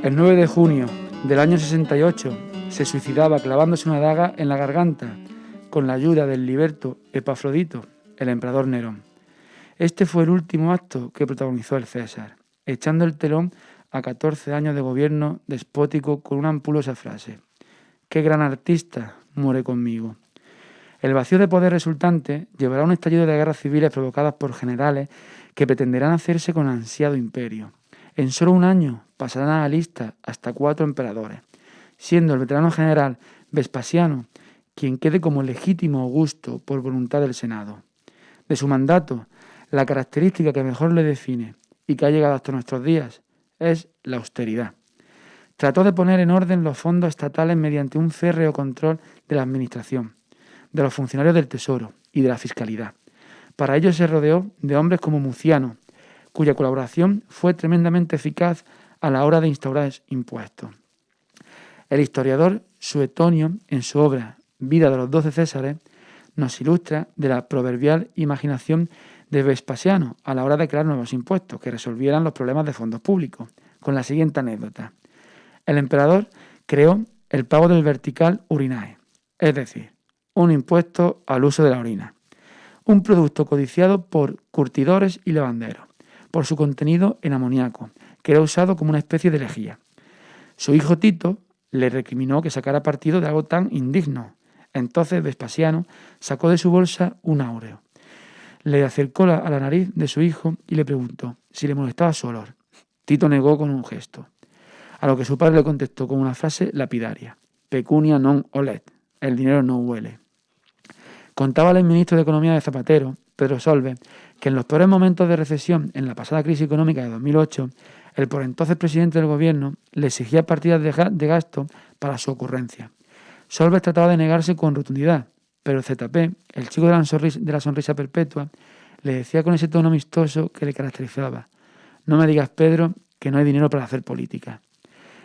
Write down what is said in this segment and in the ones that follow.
El 9 de junio del año 68 se suicidaba clavándose una daga en la garganta con la ayuda del liberto Epafrodito, el emperador Nerón. Este fue el último acto que protagonizó el César, echando el telón a 14 años de gobierno despótico con una ampulosa frase: «Qué gran artista muere conmigo». El vacío de poder resultante llevará a un estallido de guerras civiles provocadas por generales que pretenderán hacerse con el ansiado imperio. En solo un año pasarán a la lista hasta 4 emperadores, siendo el veterano general Vespasiano quien quede como legítimo Augusto por voluntad del Senado. De su mandato, la característica que mejor le define y que ha llegado hasta nuestros días es la austeridad. Trató de poner en orden los fondos estatales mediante un férreo control de la administración, de los funcionarios del Tesoro y de la Fiscalidad. Para ello se rodeó de hombres como Muciano, cuya colaboración fue tremendamente eficaz a la hora de instaurar impuestos. El historiador Suetonio, en su obra Vida de los 12 Césares, nos ilustra de la proverbial imaginación de Vespasiano a la hora de crear nuevos impuestos que resolvieran los problemas de fondos públicos, con la siguiente anécdota. El emperador creó el pago del vertical urinae, es decir, un impuesto al uso de la orina, un producto codiciado por curtidores y lavanderos, por su contenido en amoníaco, que era usado como una especie de lejía. Su hijo Tito le recriminó que sacara partido de algo tan indigno. Entonces Vespasiano sacó de su bolsa un áureo, le acercó a la nariz de su hijo y le preguntó si le molestaba su olor. Tito negó con un gesto, a lo que su padre le contestó con una frase lapidaria: pecunia non olet, el dinero no huele. Contaba el ministro de Economía de Zapatero, Pedro Solbes, que en los peores momentos de recesión en la pasada crisis económica de 2008, el por entonces presidente del gobierno le exigía partidas de gasto para su ocurrencia. Solbes trataba de negarse con rotundidad, pero el ZP, el chico de la sonrisa perpetua, le decía con ese tono amistoso que le caracterizaba: no me digas, Pedro, que no hay dinero para hacer política.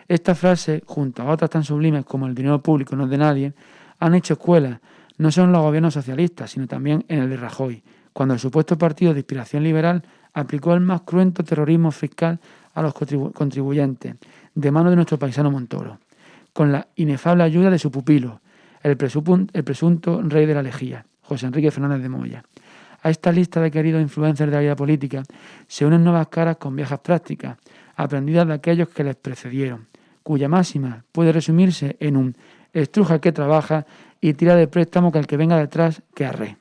Esta frase, junto a otras tan sublimes como el dinero público no es de nadie, han hecho escuela no solo en los gobiernos socialistas, sino también en el de Rajoy, cuando el supuesto partido de inspiración liberal aplicó el más cruento terrorismo fiscal a los contribuyentes, de mano de nuestro paisano Montoro, con la inefable ayuda de su pupilo, el presunto rey de la lejía, José Enrique Fernández de Moya. A esta lista de queridos influencers de la vida política se unen nuevas caras con viejas prácticas, aprendidas de aquellos que les precedieron, cuya máxima puede resumirse en un estruja el que trabaja y tira de préstamo que el que venga detrás que arre.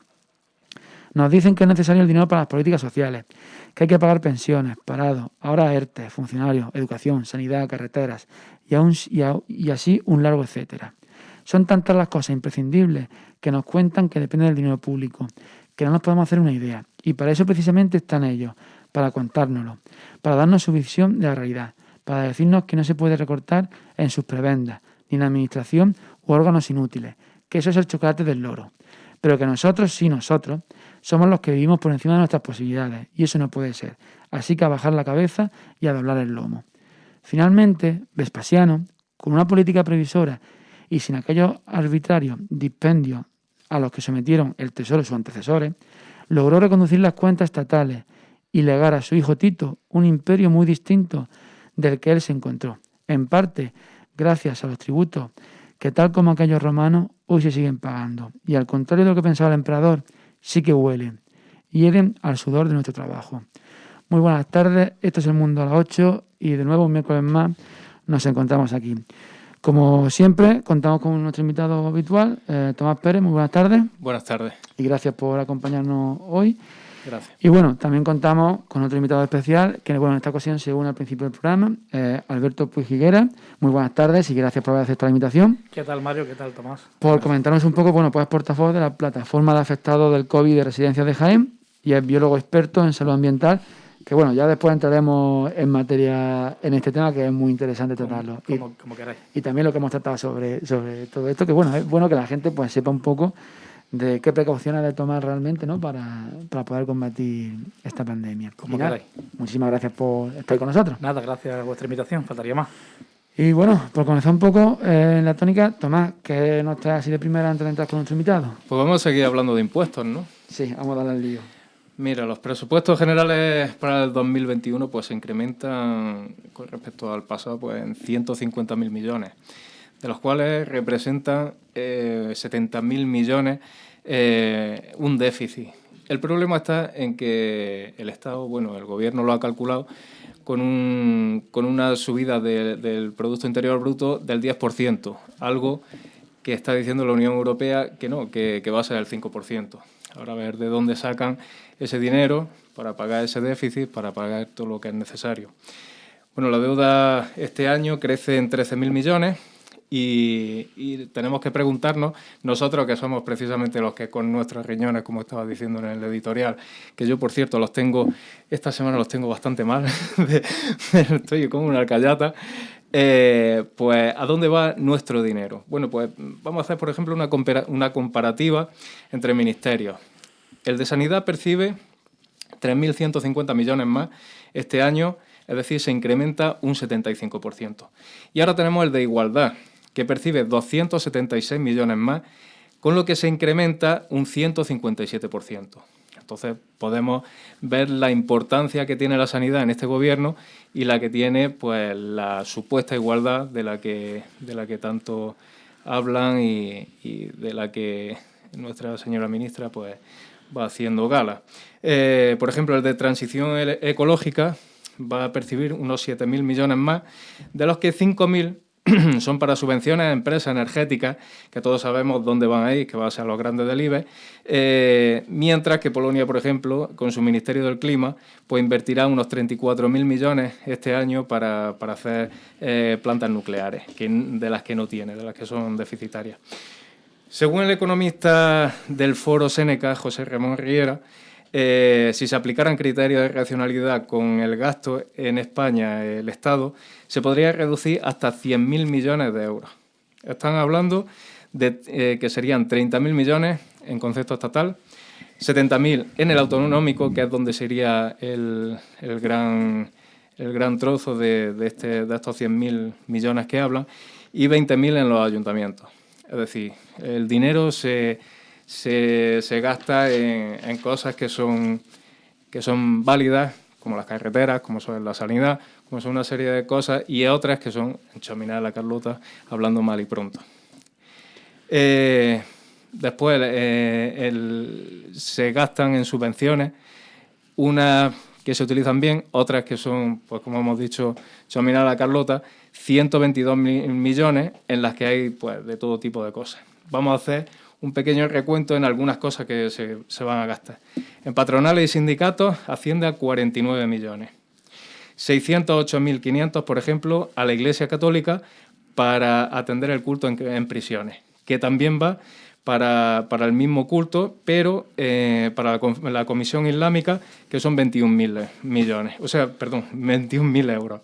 Nos dicen que es necesario el dinero para las políticas sociales, que hay que pagar pensiones, parados, ahora ERTE, funcionarios, educación, sanidad, carreteras y así un largo etcétera. Son tantas las cosas imprescindibles que nos cuentan que dependen del dinero público, que no nos podemos hacer una idea. Y para eso precisamente están ellos, para contárnoslo, para darnos su visión de la realidad, para decirnos que no se puede recortar en sus prebendas, ni en la administración u órganos inútiles, que eso es el chocolate del loro. Pero que nosotros, sí nosotros, somos los que vivimos por encima de nuestras posibilidades, y eso no puede ser. Así que a bajar la cabeza y a doblar el lomo. Finalmente, Vespasiano, con una política previsora y sin aquellos arbitrarios dispendios a los que sometieron el Tesoro y sus antecesores, logró reconducir las cuentas estatales y legar a su hijo Tito un imperio muy distinto del que él se encontró, en parte gracias a los tributos que, tal como aquellos romanos, hoy se siguen pagando, y al contrario de lo que pensaba el emperador, sí que huelen, y hieden al sudor de nuestro trabajo. Muy buenas tardes, esto es El Mundo a las 8, y de nuevo un miércoles más nos encontramos aquí. Como siempre, contamos con nuestro invitado habitual, Tomás Pérez. Muy buenas tardes. Buenas tardes. Y gracias por acompañarnos hoy. Gracias. Y bueno, también contamos con otro invitado especial, que bueno, en esta ocasión se une al principio del programa, Alberto Puig Higuera. Muy buenas tardes y gracias por haber aceptado la invitación. ¿Qué tal, Mario? ¿Qué tal, Tomás? Por comentarnos un poco, bueno, pues es portavoz de la plataforma de afectados del COVID de Residencias de Jaén y es biólogo experto en salud ambiental, que bueno, ya después entraremos en materia en este tema, que es muy interesante tratarlo. Como queráis. Y también lo que hemos tratado sobre todo esto, que bueno, es bueno que la gente pues sepa un poco de qué precauciones de tomar realmente, ¿no? para poder combatir esta pandemia. Como queráis. Muchísimas gracias por estar con nosotros. Nada, gracias a vuestra invitación, faltaría más. Y bueno, por comenzar un poco en la tónica, Tomás, ¿qué nos trae así de primera antes de entrar con nuestro invitado? Pues vamos a seguir hablando de impuestos, ¿no? Sí, vamos a darle al lío. Mira, los presupuestos generales para el 2021 pues se incrementan con respecto al pasado pues en 150.000 millones, de los cuales representan 70.000 millones un déficit. El problema está en que el Estado, bueno, el Gobierno lo ha calculado con una subida del Producto Interior Bruto del 10%, algo que está diciendo la Unión Europea que no, que va a ser el 5%. Ahora a ver de dónde sacan ese dinero para pagar ese déficit, para pagar todo lo que es necesario. Bueno, la deuda este año crece en 13.000 millones y tenemos que preguntarnos, nosotros que somos precisamente los que con nuestros riñones, como estaba diciendo en el editorial, que yo, por cierto, esta semana los tengo bastante mal, estoy como una alcayata, pues ¿a dónde va nuestro dinero? Bueno, pues vamos a hacer, por ejemplo, una comparativa entre ministerios. El de Sanidad percibe 3.150 millones más este año, es decir, se incrementa un 75%. Y ahora tenemos el de Igualdad, que percibe 276 millones más, con lo que se incrementa un 157%. Entonces podemos ver la importancia que tiene la sanidad en este gobierno y la que tiene pues la supuesta igualdad de la que tanto hablan y de la que nuestra señora ministra pues va haciendo gala. Por ejemplo, el de transición ecológica va a percibir unos 7.000 millones más, de los que 5.000 son para subvenciones a empresas energéticas, que todos sabemos dónde van a ir, que va a ser a los grandes del IBEX, mientras que Polonia, por ejemplo, con su Ministerio del Clima, pues invertirá unos 34.000 millones este año para hacer plantas nucleares, de las que no tiene, de las que son deficitarias. Según el economista del Foro Séneca, José Ramón Riera, si se aplicaran criterios de racionalidad con el gasto en España, el Estado, se podría reducir hasta 100.000 millones de euros. Están hablando de que serían 30.000 millones en concepto estatal, 70.000 en el autonómico, que es donde sería el gran trozo de estos 100.000 millones que hablan, y 20.000 en los ayuntamientos. Es decir, el dinero se gasta en cosas que son válidas, como las carreteras, como son la sanidad, como son una serie de cosas, y otras que son enchominar a la Carlota, hablando mal y pronto. Después se gastan en subvenciones, unas que se utilizan bien, otras que son, pues como hemos dicho, enchominar a la Carlota, 122 millones en las que hay pues de todo tipo de cosas. Vamos a hacer un pequeño recuento en algunas cosas que se van a gastar. En patronales y sindicatos asciende a 49 millones. 608.500, por ejemplo, a la Iglesia Católica para atender el culto en prisiones, que también va para el mismo culto, pero para la Comisión Islámica, que son 21.000 millones. 21.000 euros.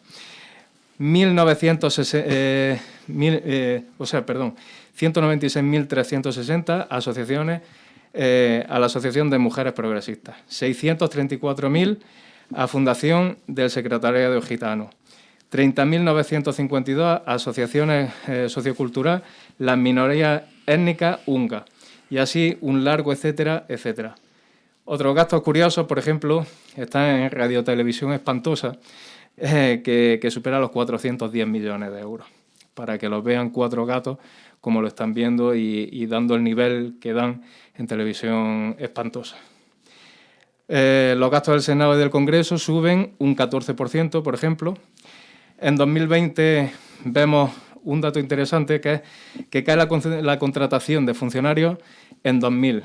196.360 asociaciones a la Asociación de Mujeres Progresistas, 634.000 a Fundación del Secretariado Gitano, 30.952 a asociaciones socioculturales, las minorías étnicas húngaras, y así un largo etcétera, etcétera. Otros gastos curiosos, por ejemplo, están en radiotelevisión espantosa, que supera los 410 millones de euros, para que los vean cuatro gatos como lo están viendo y dando el nivel que dan en televisión espantosa. Los gastos del Senado y del Congreso suben un 14%, por ejemplo. En 2020 vemos un dato interesante, que es que cae la contratación de funcionarios en 2.000.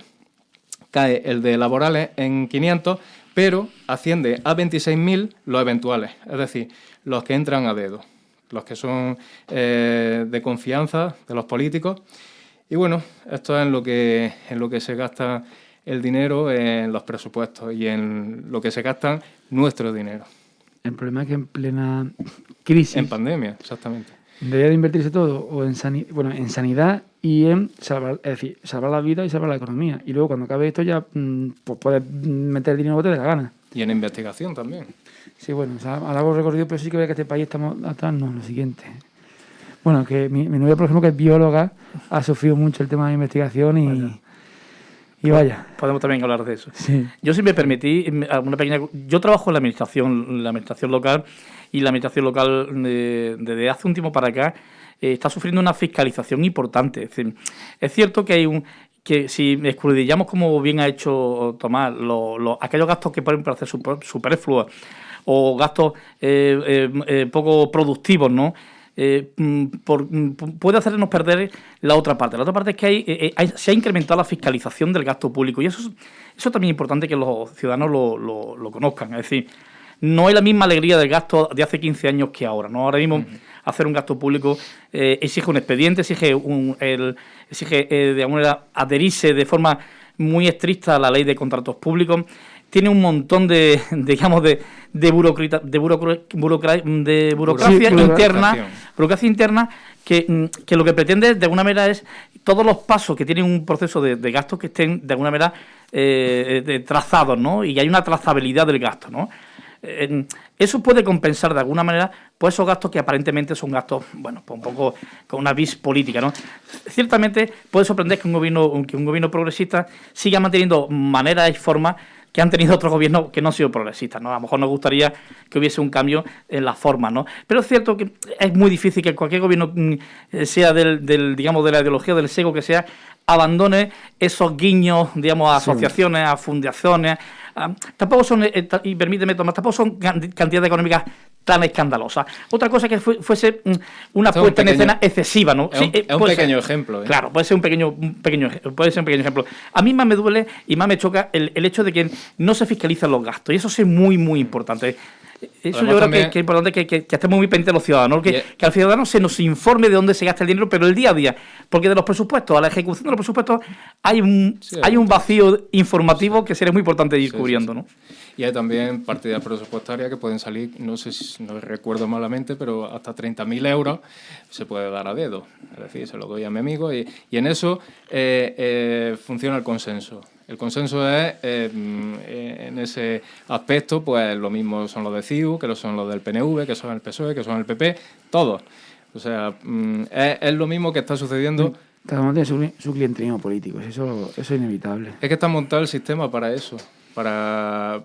Cae el de laborales en 500, pero asciende a 26.000 los eventuales, es decir, los que entran a dedo, los que son de confianza de los políticos. Y bueno, esto es en lo que se gasta el dinero en los presupuestos y en lo que se gasta nuestro dinero. El problema es que en plena crisis... En pandemia, exactamente. Debería de invertirse todo o en sanidad y en salvar la vida y salvar la economía. Y luego cuando acabe esto ya pues puedes meter el dinero que te dé la gana. Y en investigación también. Sí, bueno, a largo recorrido, pero sí que veo que este país estamos atrás. No, lo siguiente. Bueno, que mi novia, por ejemplo, que es bióloga, ha sufrido mucho el tema de la investigación Y vaya. Podemos también hablar de eso. Sí. Yo, si me permití, yo trabajo en la administración local, y la administración local desde hace un tiempo para acá está sufriendo una fiscalización importante. Es decir, es cierto que si escudriñamos, como bien ha hecho Tomás, aquellos gastos que pueden parecer superfluos o gastos poco productivos, ¿no? Puede hacernos perder la otra parte. La otra parte es que se ha incrementado la fiscalización del gasto público, y eso también es importante que los ciudadanos lo conozcan. Es decir, no hay la misma alegría del gasto de hace 15 años que ahora, ¿no? Ahora mismo hacer un gasto público exige un expediente, exige de alguna manera adherirse de forma muy estricta a la ley de contratos públicos. Tiene un montón de burocracia interna que lo que pretende de alguna manera es todos los pasos que tienen un proceso de gasto que estén de alguna manera trazados, ¿no? Y hay una trazabilidad del gasto, ¿no? Eso puede compensar de alguna manera pues esos gastos que aparentemente son gastos, bueno, pues un poco con una vis política, ¿no? Ciertamente puede sorprender que un gobierno progresista siga manteniendo maneras y formas que han tenido otros gobiernos que no han sido progresistas, ¿no? A lo mejor nos gustaría que hubiese un cambio en las formas, ¿no? Pero es cierto que es muy difícil que cualquier gobierno, sea digamos, de la ideología del sesgo que sea, abandone esos guiños, digamos, a asociaciones, a fundaciones. Tampoco son, y permíteme, Tomás, tampoco son cantidades económicas tan escandalosas. Otra cosa que fuese una puesta en escena excesiva, ¿no? Es un pequeño ejemplo. Claro, puede ser un pequeño ejemplo. A mí más me duele y más me choca el hecho de que no se fiscalizan los gastos, y eso es muy, muy importante. Eso además, yo creo que es importante que estemos muy pendientes de los ciudadanos, que al ciudadano se nos informe de dónde se gasta el dinero, pero el día a día, porque de los presupuestos a la ejecución de los presupuestos hay un vacío informativo que sería muy importante ir cubriendo, ¿no? Y hay también partidas presupuestarias que pueden salir, no sé si no recuerdo malamente, pero hasta 30.000 euros se puede dar a dedo. Es decir, se lo doy a mi amigo y en eso funciona el consenso. El consenso es, en ese aspecto, pues lo mismo son los de CiU, que son los del PNV, que son el PSOE, que son el PP, todos. O sea, es lo mismo que está sucediendo. Cada uno tiene su clientelismo político, eso es inevitable. Es que está montado el sistema para eso, para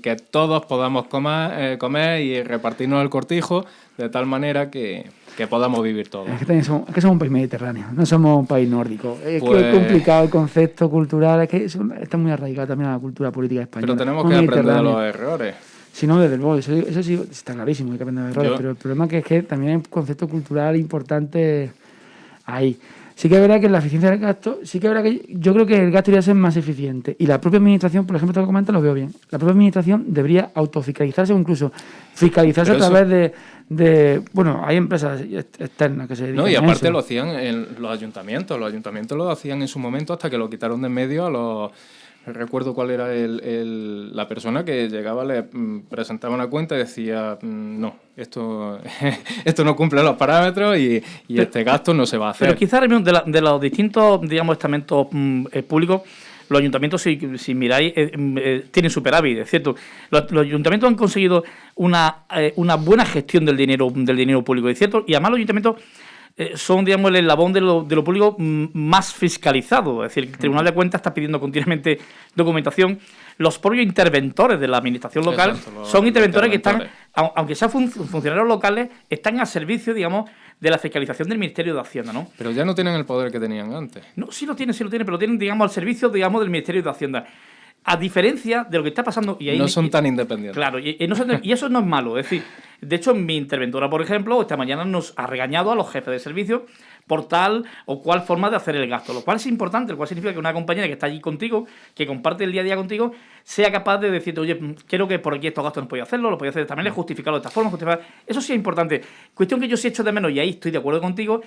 que todos podamos comer y repartirnos el cortijo de tal manera que podamos vivir todos. Es que somos un país mediterráneo, no somos un país nórdico. Es que es complicado el concepto cultural, es que está muy arraigado también a la cultura política española. Pero tenemos que aprender de los errores. Si no, desde luego, eso sí está clarísimo, hay que aprender de errores, pero el problema es que también hay un concepto cultural importante ahí. Sí que es verdad que la eficiencia del gasto, yo creo que el gasto debería ser más eficiente. Y la propia administración, por ejemplo, te lo comento, lo veo bien. La propia administración debería autofiscalizarse o incluso fiscalizarse a través bueno, hay empresas externas que se dedican a eso. No, y aparte lo hacían en los ayuntamientos. Los ayuntamientos lo hacían en su momento hasta que lo quitaron de en medio a los... Recuerdo cuál era la persona que llegaba, le presentaba una cuenta y decía, no, esto no cumple los parámetros y este gasto no se va a hacer. Pero quizás de los distintos, digamos, estamentos públicos, los ayuntamientos, si miráis, tienen superávit, es cierto. Los ayuntamientos han conseguido una buena gestión del dinero público, es cierto, y además los ayuntamientos son, digamos, el eslabón de lo público más fiscalizado. Es decir, el Tribunal de Cuentas está pidiendo continuamente documentación. Los propios interventores de la administración local son interventores que están, aunque sean funcionarios locales, están al servicio, digamos, de la fiscalización del Ministerio de Hacienda, ¿no? Pero ya no tienen el poder que tenían antes. No, sí lo tienen, pero lo tienen, digamos, al servicio, digamos, del Ministerio de Hacienda. A diferencia de lo que está pasando... Y ahí no son tan independientes. Claro, y eso no es malo. Es decir, de hecho, mi interventora, por ejemplo, esta mañana nos ha regañado a los jefes de servicio por tal o cual forma de hacer el gasto, lo cual es importante, lo cual significa que una compañera que está allí contigo, que comparte el día a día contigo, sea capaz de decirte, oye, creo que por aquí estos gastos no podía hacerlo, lo podía hacer de esta manera, justificarlo de esta forma, eso sí es importante. Cuestión que yo sí echo de menos, y ahí estoy de acuerdo contigo,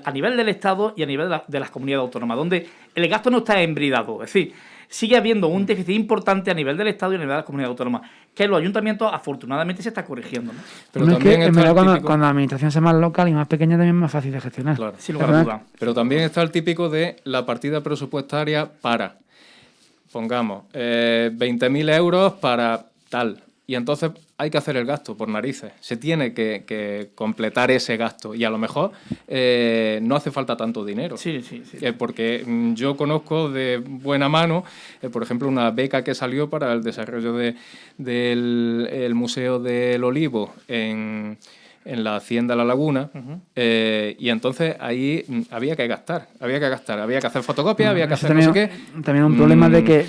a nivel del Estado y a nivel de las comunidades autónomas, donde el gasto no está embridado, es decir, sigue habiendo un déficit importante a nivel del Estado y a nivel de las comunidades autónomas, que en los ayuntamientos afortunadamente se está corrigiendo, ¿no? Pero también es que cuando la administración sea más local y más pequeña también es más fácil de gestionar. Claro. Sin lugar a duda. Pero también está el típico de la partida presupuestaria para, pongamos, 20.000 euros para tal. Y entonces hay que hacer el gasto por narices. Se tiene que completar ese gasto. Y a lo mejor no hace falta tanto dinero. Sí. Porque yo conozco de buena mano, por ejemplo, una beca que salió para el desarrollo del el Museo del Olivo en la Hacienda La Laguna, y entonces ahí había que gastar, había que hacer fotocopias, había que hacer también, no sé qué. También un problema de que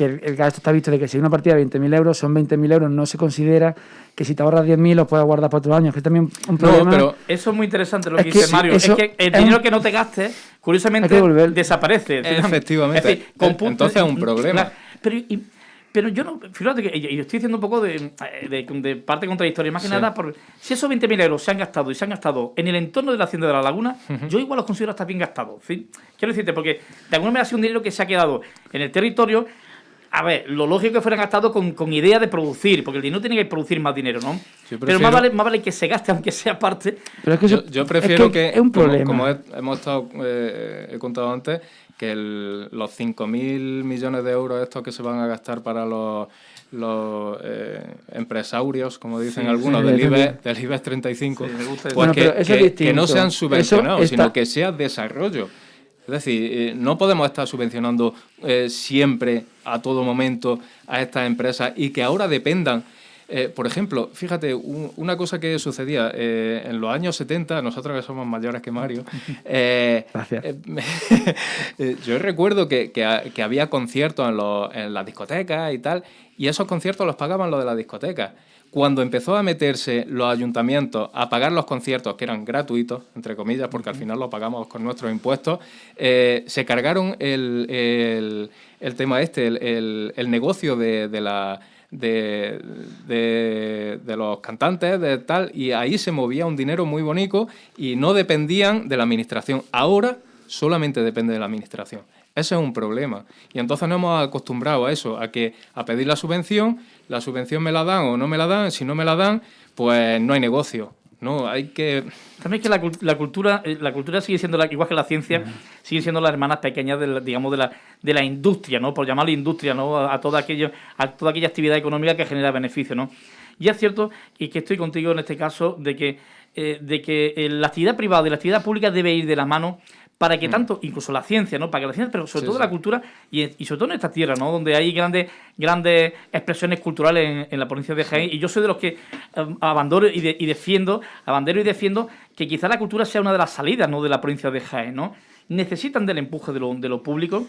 el gasto está visto de que si hay una partida de 20.000 euros, son 20.000 euros, no se considera que si te ahorras 10.000 los puedes guardar para otros años, que es también un problema. Pero eso es muy interesante lo que dice Mario, es que el dinero que no te gastes, curiosamente, desaparece. Efectivamente, es decir, entonces es un problema. Pero yo no, fíjate que yo estoy diciendo un poco de parte contradictoria, más que nada, por si esos 20.000 euros se han gastado en el entorno de la Hacienda de La Laguna, yo igual los considero hasta bien gastados. ¿Sí? Quiero decirte, porque de alguna manera ha sido un dinero que se ha quedado en el territorio. A ver, lo lógico es que fueran gastados con idea de producir, porque el dinero tiene que producir más dinero, ¿no? Pero más vale que se gaste, aunque sea parte. Pero es que yo prefiero que es un problema. Como he contado antes, que los 5.000 millones de euros estos que se van a gastar para los empresarios, como dicen algunos, del IBEX 35, pues que no sean subvencionados, sino que sea desarrollo. Es decir, no podemos estar subvencionando siempre, a todo momento, a estas empresas y que ahora dependan. Por ejemplo, fíjate, una cosa que sucedía en los años 70, nosotros que somos mayores que Mario, yo recuerdo que había conciertos en las discotecas y tal, y esos conciertos los pagaban los de las discotecas. Cuando empezó a meterse los ayuntamientos a pagar los conciertos, que eran gratuitos, entre comillas, porque al final lo pagamos con nuestros impuestos, se cargaron el tema el negocio de los cantantes, de tal, y ahí se movía un dinero muy bonito y no dependían de la administración. Ahora solamente depende de la administración. Ese es un problema. Y entonces nos hemos acostumbrado a eso, a pedir la subvención me la dan o no me la dan, si no me la dan, pues no hay negocio. No, hay que... También es que la cultura sigue siendo, igual que la ciencia, sigue siendo las hermanas pequeñas de la industria, ¿no? Por llamarla industria, ¿no? A toda aquella actividad económica que genera beneficio, ¿no? Y es cierto, y que estoy contigo en este caso, de que la actividad privada y la actividad pública debe ir de la mano para que tanto, incluso la ciencia, ¿no? Para que la ciencia, pero sobre todo la cultura y sobre todo en esta tierra, ¿no? Donde hay grandes expresiones culturales en la provincia de Jaén. Y yo soy de los que abandero y defiendo que quizá la cultura sea una de las salidas, ¿no? De la provincia de Jaén, ¿no? Necesitan del empuje de lo público,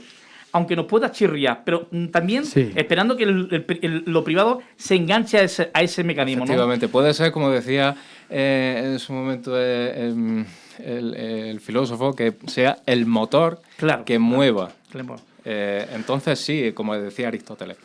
aunque nos pueda chirriar, pero también esperando que lo privado se enganche a ese mecanismo, efectivamente, ¿no? Puede ser, como decía en su momento el filósofo, que sea el motor que mueva. Claro. Entonces sí, como decía Aristóteles,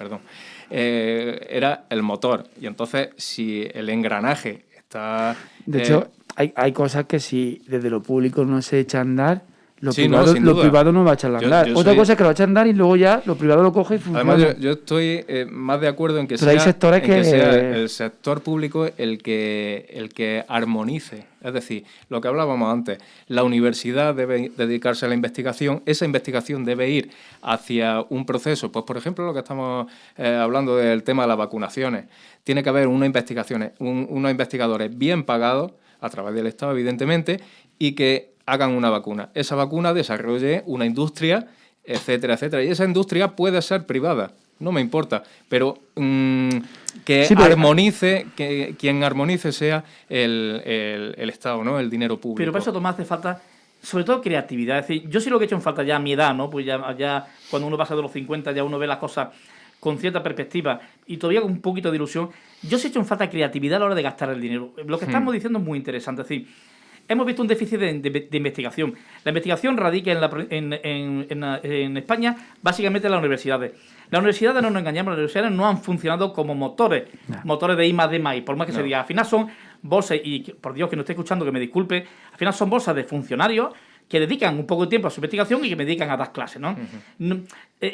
era el motor. Y entonces si el engranaje está... De hecho, hay cosas que si desde lo público no se echa a andar, lo privado no va a echar a andar. Otra cosa es que lo va a echar a andar y luego ya lo privado lo coge y funciona. Además, yo estoy más de acuerdo en que sea el sector público el que armonice. Es decir, lo que hablábamos antes, la universidad debe dedicarse a la investigación, esa investigación debe ir hacia un proceso, pues por ejemplo lo que estamos hablando del tema de las vacunaciones. Tiene que haber unos investigadores bien pagados, a través del Estado evidentemente, y que hagan una vacuna. Esa vacuna desarrolle una industria, etcétera, etcétera. Y esa industria puede ser privada, no me importa, pero armonice, que quien armonice sea el Estado, ¿no? El dinero público. Pero para eso, Tomás, hace falta, sobre todo, creatividad. Es decir, yo sí lo que he hecho en falta ya a mi edad, ¿no? Pues ya cuando uno pasa de los 50, ya uno ve las cosas con cierta perspectiva y todavía con un poquito de ilusión. Yo sí he hecho en falta creatividad a la hora de gastar el dinero. Lo que estamos diciendo es muy interesante. Es decir, hemos visto un déficit de investigación. La investigación radica en España, básicamente en las universidades. Las universidades, no nos engañamos, las universidades no han funcionado como motores de I+D+I, por más que se diga. Al final son bolsas, y por Dios que no esté escuchando, que me disculpe, al final son bolsas de funcionarios que dedican un poco de tiempo a su investigación y que me dedican a dar clases, ¿no?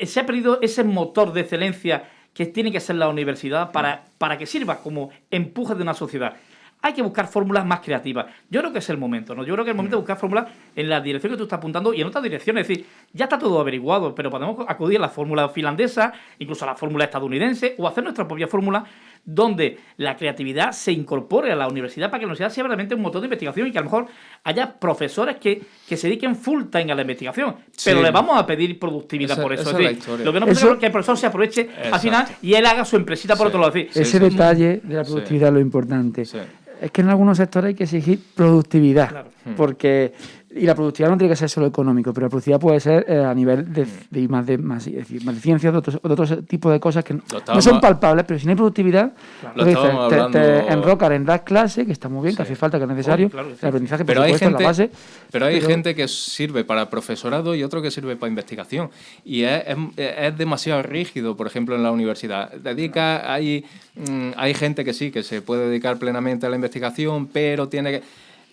Se ha perdido ese motor de excelencia que tiene que ser la universidad para que sirva como empuje de una sociedad. Hay que buscar fórmulas más creativas. Yo creo que es el momento, ¿no? Yo creo que es el momento de buscar fórmulas en la dirección que tú estás apuntando y en otras direcciones. Es decir, ya está todo averiguado, pero podemos acudir a la fórmula finlandesa, incluso a la fórmula estadounidense, o hacer nuestra propia fórmula donde la creatividad se incorpore a la universidad para que la universidad sea realmente un motor de investigación y que a lo mejor haya profesores que se dediquen full time a la investigación, pero le vamos a pedir productividad por eso. Es decir, lo que no puede ser es que el profesor se aproveche al final y él haga su empresita por otro lado. Es decir, ese detalle de la productividad es lo importante. Sí. Es que en algunos sectores hay que exigir productividad, Claro. porque y la productividad no tiene que ser solo económico, pero la productividad puede ser a nivel de más de ciencias, de otros tipos de cosas que no son palpables, pero si no hay productividad, lo estábamos hablando... te enrocan en dar clases, que está muy bien, que hace falta, que es necesario, el aprendizaje, por supuesto, es la base. Pero hay gente que sirve para profesorado y otro que sirve para investigación. Y es demasiado rígido, por ejemplo, en la universidad. Hay gente que sí, que se puede dedicar plenamente a la investigación, pero tiene que...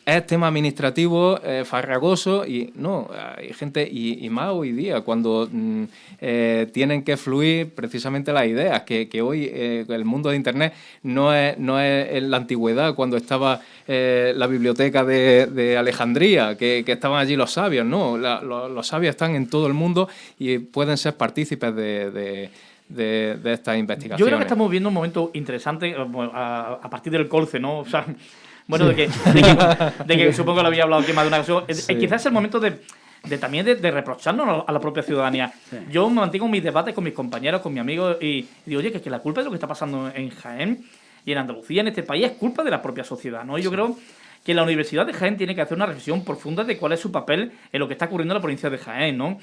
Es tema administrativo, farragoso, y no, hay gente, y más hoy día, cuando tienen que fluir precisamente las ideas, que hoy el mundo de Internet no es en la antigüedad, cuando estaba la biblioteca de Alejandría, que estaban allí los sabios, no, los sabios están en todo el mundo y pueden ser partícipes de estas investigaciones. Yo creo que estamos viviendo un momento interesante a partir del colce, ¿no? O sea, bueno, de que supongo que lo había hablado aquí más de una ocasión. Sí. Quizás es el momento también de reprocharnos a la propia ciudadanía. Sí. Yo me mantengo en mis debates con mis compañeros, con mis amigos, y digo, oye, que la culpa de lo que está pasando en Jaén y en Andalucía, en este país, es culpa de la propia sociedad, ¿no? Y yo creo que la Universidad de Jaén tiene que hacer una reflexión profunda de cuál es su papel en lo que está ocurriendo en la provincia de Jaén, ¿no?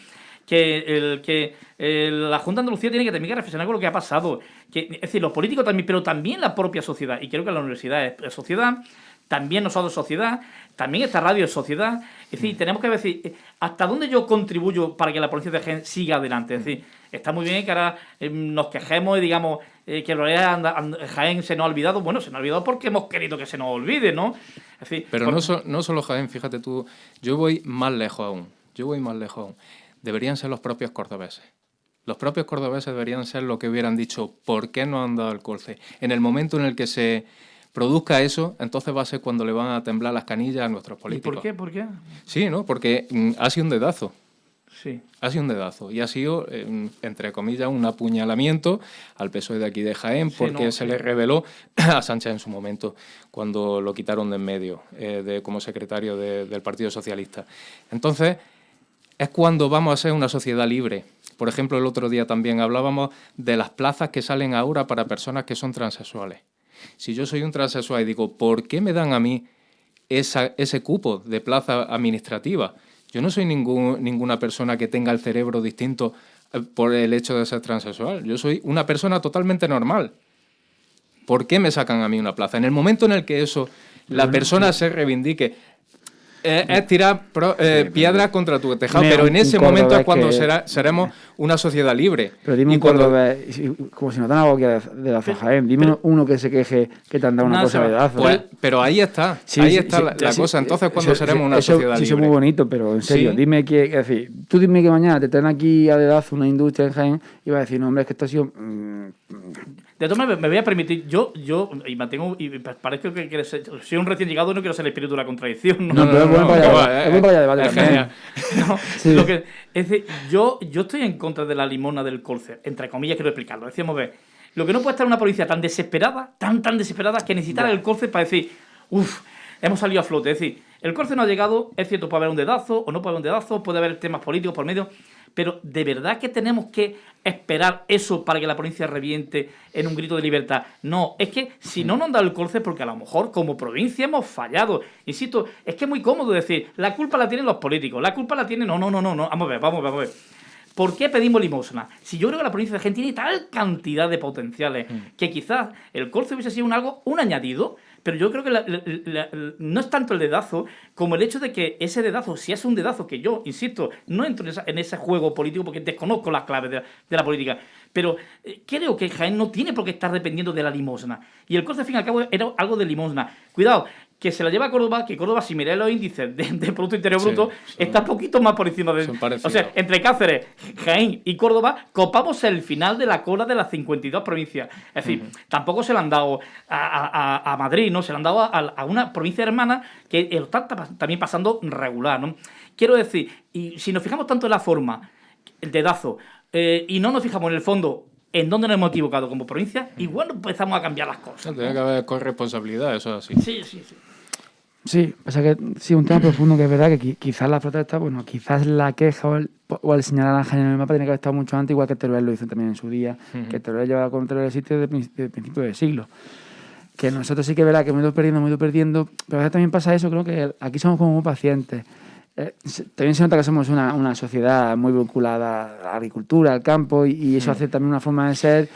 Que la Junta de Andalucía tiene que también reflexionar con lo que ha pasado. Es decir, los políticos también, pero también la propia sociedad. Y creo que la universidad es sociedad, también nosotros sociedad, también esta radio es sociedad. Es decir, tenemos que decir hasta dónde yo contribuyo para que la provincia de Jaén siga adelante. Es decir, está muy bien que ahora nos quejemos y digamos que en realidad Jaén se nos ha olvidado. Bueno, se nos ha olvidado porque hemos querido que se nos olvide, ¿no? Es decir, pero no solo Jaén, fíjate tú, yo voy más lejos aún. Deberían ser los propios cordobeses. Los propios cordobeses deberían ser los que hubieran dicho ¿por qué no han dado el colce? En el momento en el que se produzca eso, entonces va a ser cuando le van a temblar las canillas a nuestros políticos. ¿Y por qué? Sí, ¿no? Porque ha sido un dedazo. Sí. Ha sido un dedazo y ha sido, entre comillas, un apuñalamiento al PSOE de aquí de Jaén, porque se le reveló a Sánchez en su momento, cuando lo quitaron de en medio como secretario del Partido Socialista. Entonces, es cuando vamos a ser una sociedad libre. Por ejemplo, el otro día también hablábamos de las plazas que salen ahora para personas que son transexuales. Si yo soy un transexual y digo, ¿por qué me dan a mí ese cupo de plaza administrativa? Yo no soy ninguna persona que tenga el cerebro distinto por el hecho de ser transexual. Yo soy una persona totalmente normal. ¿Por qué me sacan a mí una plaza? En el momento en el que la persona se reivindique, es tirar piedras contra tu tejado, pero en ese momento es cuando seremos una sociedad libre. Pero dime un cordobés, como si no te han algo de la Jaén, dime uno que se queje que te han dado una cosa de dedazo. Pues, pero ahí está, la cosa. Entonces, cuando seremos una sociedad libre. Eso es muy bonito, pero en serio, dime tú dime que mañana te traen aquí a dedazo una industria en Jaén y vas a decir, no, hombre, es que esto ha sido... De todas maneras, me voy a permitir, yo y mantengo, y parece que soy un recién llegado, no quiero ser el espíritu de la contradicción. No, pero es bueno para allá debate también. Es decir, yo estoy en contra de la limona del colce, entre comillas quiero explicarlo. Decíamos, lo que no puede estar en una provincia tan desesperada, tan desesperada, que necesitar el colce para decir, hemos salido a flote. Es decir, el colce no ha llegado, es cierto, puede haber un dedazo o no puede haber un dedazo, puede haber temas políticos por medio, pero ¿de verdad que tenemos que esperar eso para que la provincia reviente en un grito de libertad? No, es que si no nos han dado el colce, porque a lo mejor como provincia hemos fallado. Insisto, es que es muy cómodo decir, la culpa la tienen los políticos, la culpa la tienen... No, vamos a ver. ¿Por qué pedimos limosna? Si yo creo que la provincia de Jaén tiene tal cantidad de potenciales que quizás el colce hubiese sido un añadido, pero yo creo que no es tanto el dedazo como el hecho de que ese dedazo, si es un dedazo, que yo, insisto, no entro en ese juego político porque desconozco las claves de la política, pero creo que Jaén no tiene por qué estar dependiendo de la limosna. Y el colce, al fin y al cabo, era algo de limosna. Cuidado, que se la lleva a Córdoba, que Córdoba, si miráis los índices de Producto Interior Bruto, está un poquito más por encima de... O sea, entre Cáceres, Jaén y Córdoba, copamos el final de la cola de las 52 provincias. Es decir, tampoco se la han dado a Madrid, ¿no? Se la han dado a una provincia hermana que lo está también pasando regular, ¿no? Quiero decir, y si nos fijamos tanto en la forma, el dedazo, y no nos fijamos en el fondo, en dónde nos hemos equivocado como provincia, igual empezamos a cambiar las cosas. Tiene que haber corresponsabilidad, eso es así. Sí. Sí, pasa que sí, un tema profundo que es verdad que quizás la protesta, bueno, quizás la queja o el señalar a Jaén en el mapa tiene que haber estado mucho antes, igual que Teruel lo hizo también en su día, que Teruel llevaba con Teruel el sitio desde principio del siglo. Que nosotros sí que es verdad que hemos ido perdiendo, pero a veces también pasa eso, creo que aquí somos como muy pacientes. También se nota que somos una sociedad muy vinculada a la agricultura, al campo, y eso hace también una forma de ser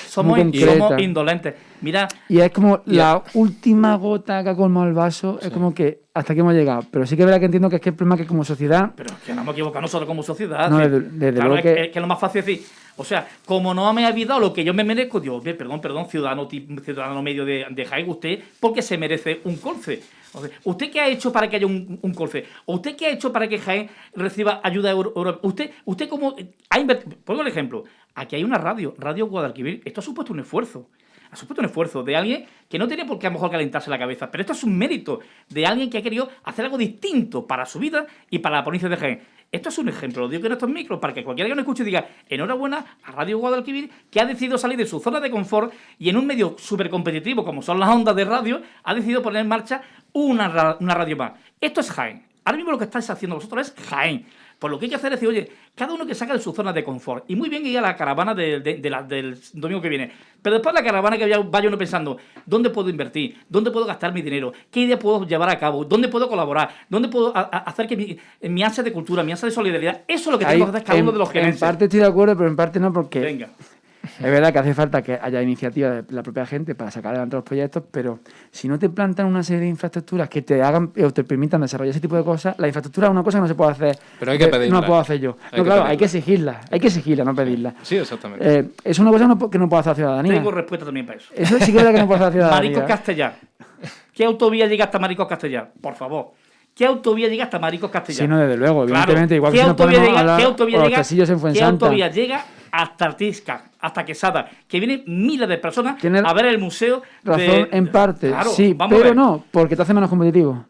somos muy concreta. Somos indolentes. Mira, y es como la última gota que ha colmado el vaso, es como que hasta aquí hemos llegado. Pero sí que es verdad que entiendo que es que el problema es que como sociedad... Pero es que no hemos equivocado nosotros como sociedad. No, desde claro, luego es que lo más fácil es decir, o sea, como no me ha dado lo que yo me merezco, digo, perdón, ciudadano medio de Jaén, usted, porque se merece un colce. O sea, ¿usted qué ha hecho para que haya un colce? ¿O usted qué ha hecho para que Jaén reciba ayuda europea? ¿Usted cómo ha invertido? Pongo el ejemplo. Aquí hay una Radio Guadalquivir. Esto ha supuesto un esfuerzo. Ha supuesto un esfuerzo de alguien que no tenía por qué a lo mejor calentarse la cabeza, pero esto es un mérito de alguien que ha querido hacer algo distinto para su vida y para la provincia de Jaén. Esto es un ejemplo, lo digo en estos micros, para que cualquiera que nos escuche diga enhorabuena a Radio Guadalquivir, que ha decidido salir de su zona de confort y en un medio súper competitivo como son las ondas de radio, ha decidido poner en marcha una radio más. Esto es Jaén. Ahora mismo lo que estáis haciendo vosotros es Jaén. Pues lo que hay que hacer es decir, oye, cada uno que saca de su zona de confort. Y muy bien ir a la caravana del domingo que viene. Pero después la caravana que vaya uno pensando, ¿dónde puedo invertir? ¿Dónde puedo gastar mi dinero? ¿Qué idea puedo llevar a cabo? ¿Dónde puedo colaborar? ¿Dónde puedo hacer que mi ansia de cultura, mi ansia de solidaridad? Eso es lo que tenemos que hacer cada uno de los gerentes. En parte estoy de acuerdo, pero en parte no, porque... Venga. Es verdad que hace falta que haya iniciativa de la propia gente para sacar adelante los proyectos, pero si no te plantan una serie de infraestructuras que te hagan o te permitan desarrollar ese tipo de cosas, la infraestructura es una cosa que no se puede hacer. Pero hay que pedirla. No la puedo hacer yo. Hay que exigirla, no pedirla. Sí, exactamente. Es una cosa que no puede hacer la ciudadanía. Tengo respuesta también para eso. Eso sí que es verdad que no puede hacer la ciudadanía. Maricos Castellar. ¿Qué autovía llega hasta Maricos Castellar? Por favor. ¿Qué autovía llega hasta Maricos Castellar? Sí, no, desde luego, evidentemente. Claro. Igual que si nos ponemos a hablar ¿Qué autovía los llega? pasillos en ¿Qué Fuensanta? autovía llega hasta Artisca, hasta Quesada? Que vienen miles de personas Tiene a ver el museo. Razón en parte, Claro, sí, vamos a pero ver. no, porque te hace menos competitivo.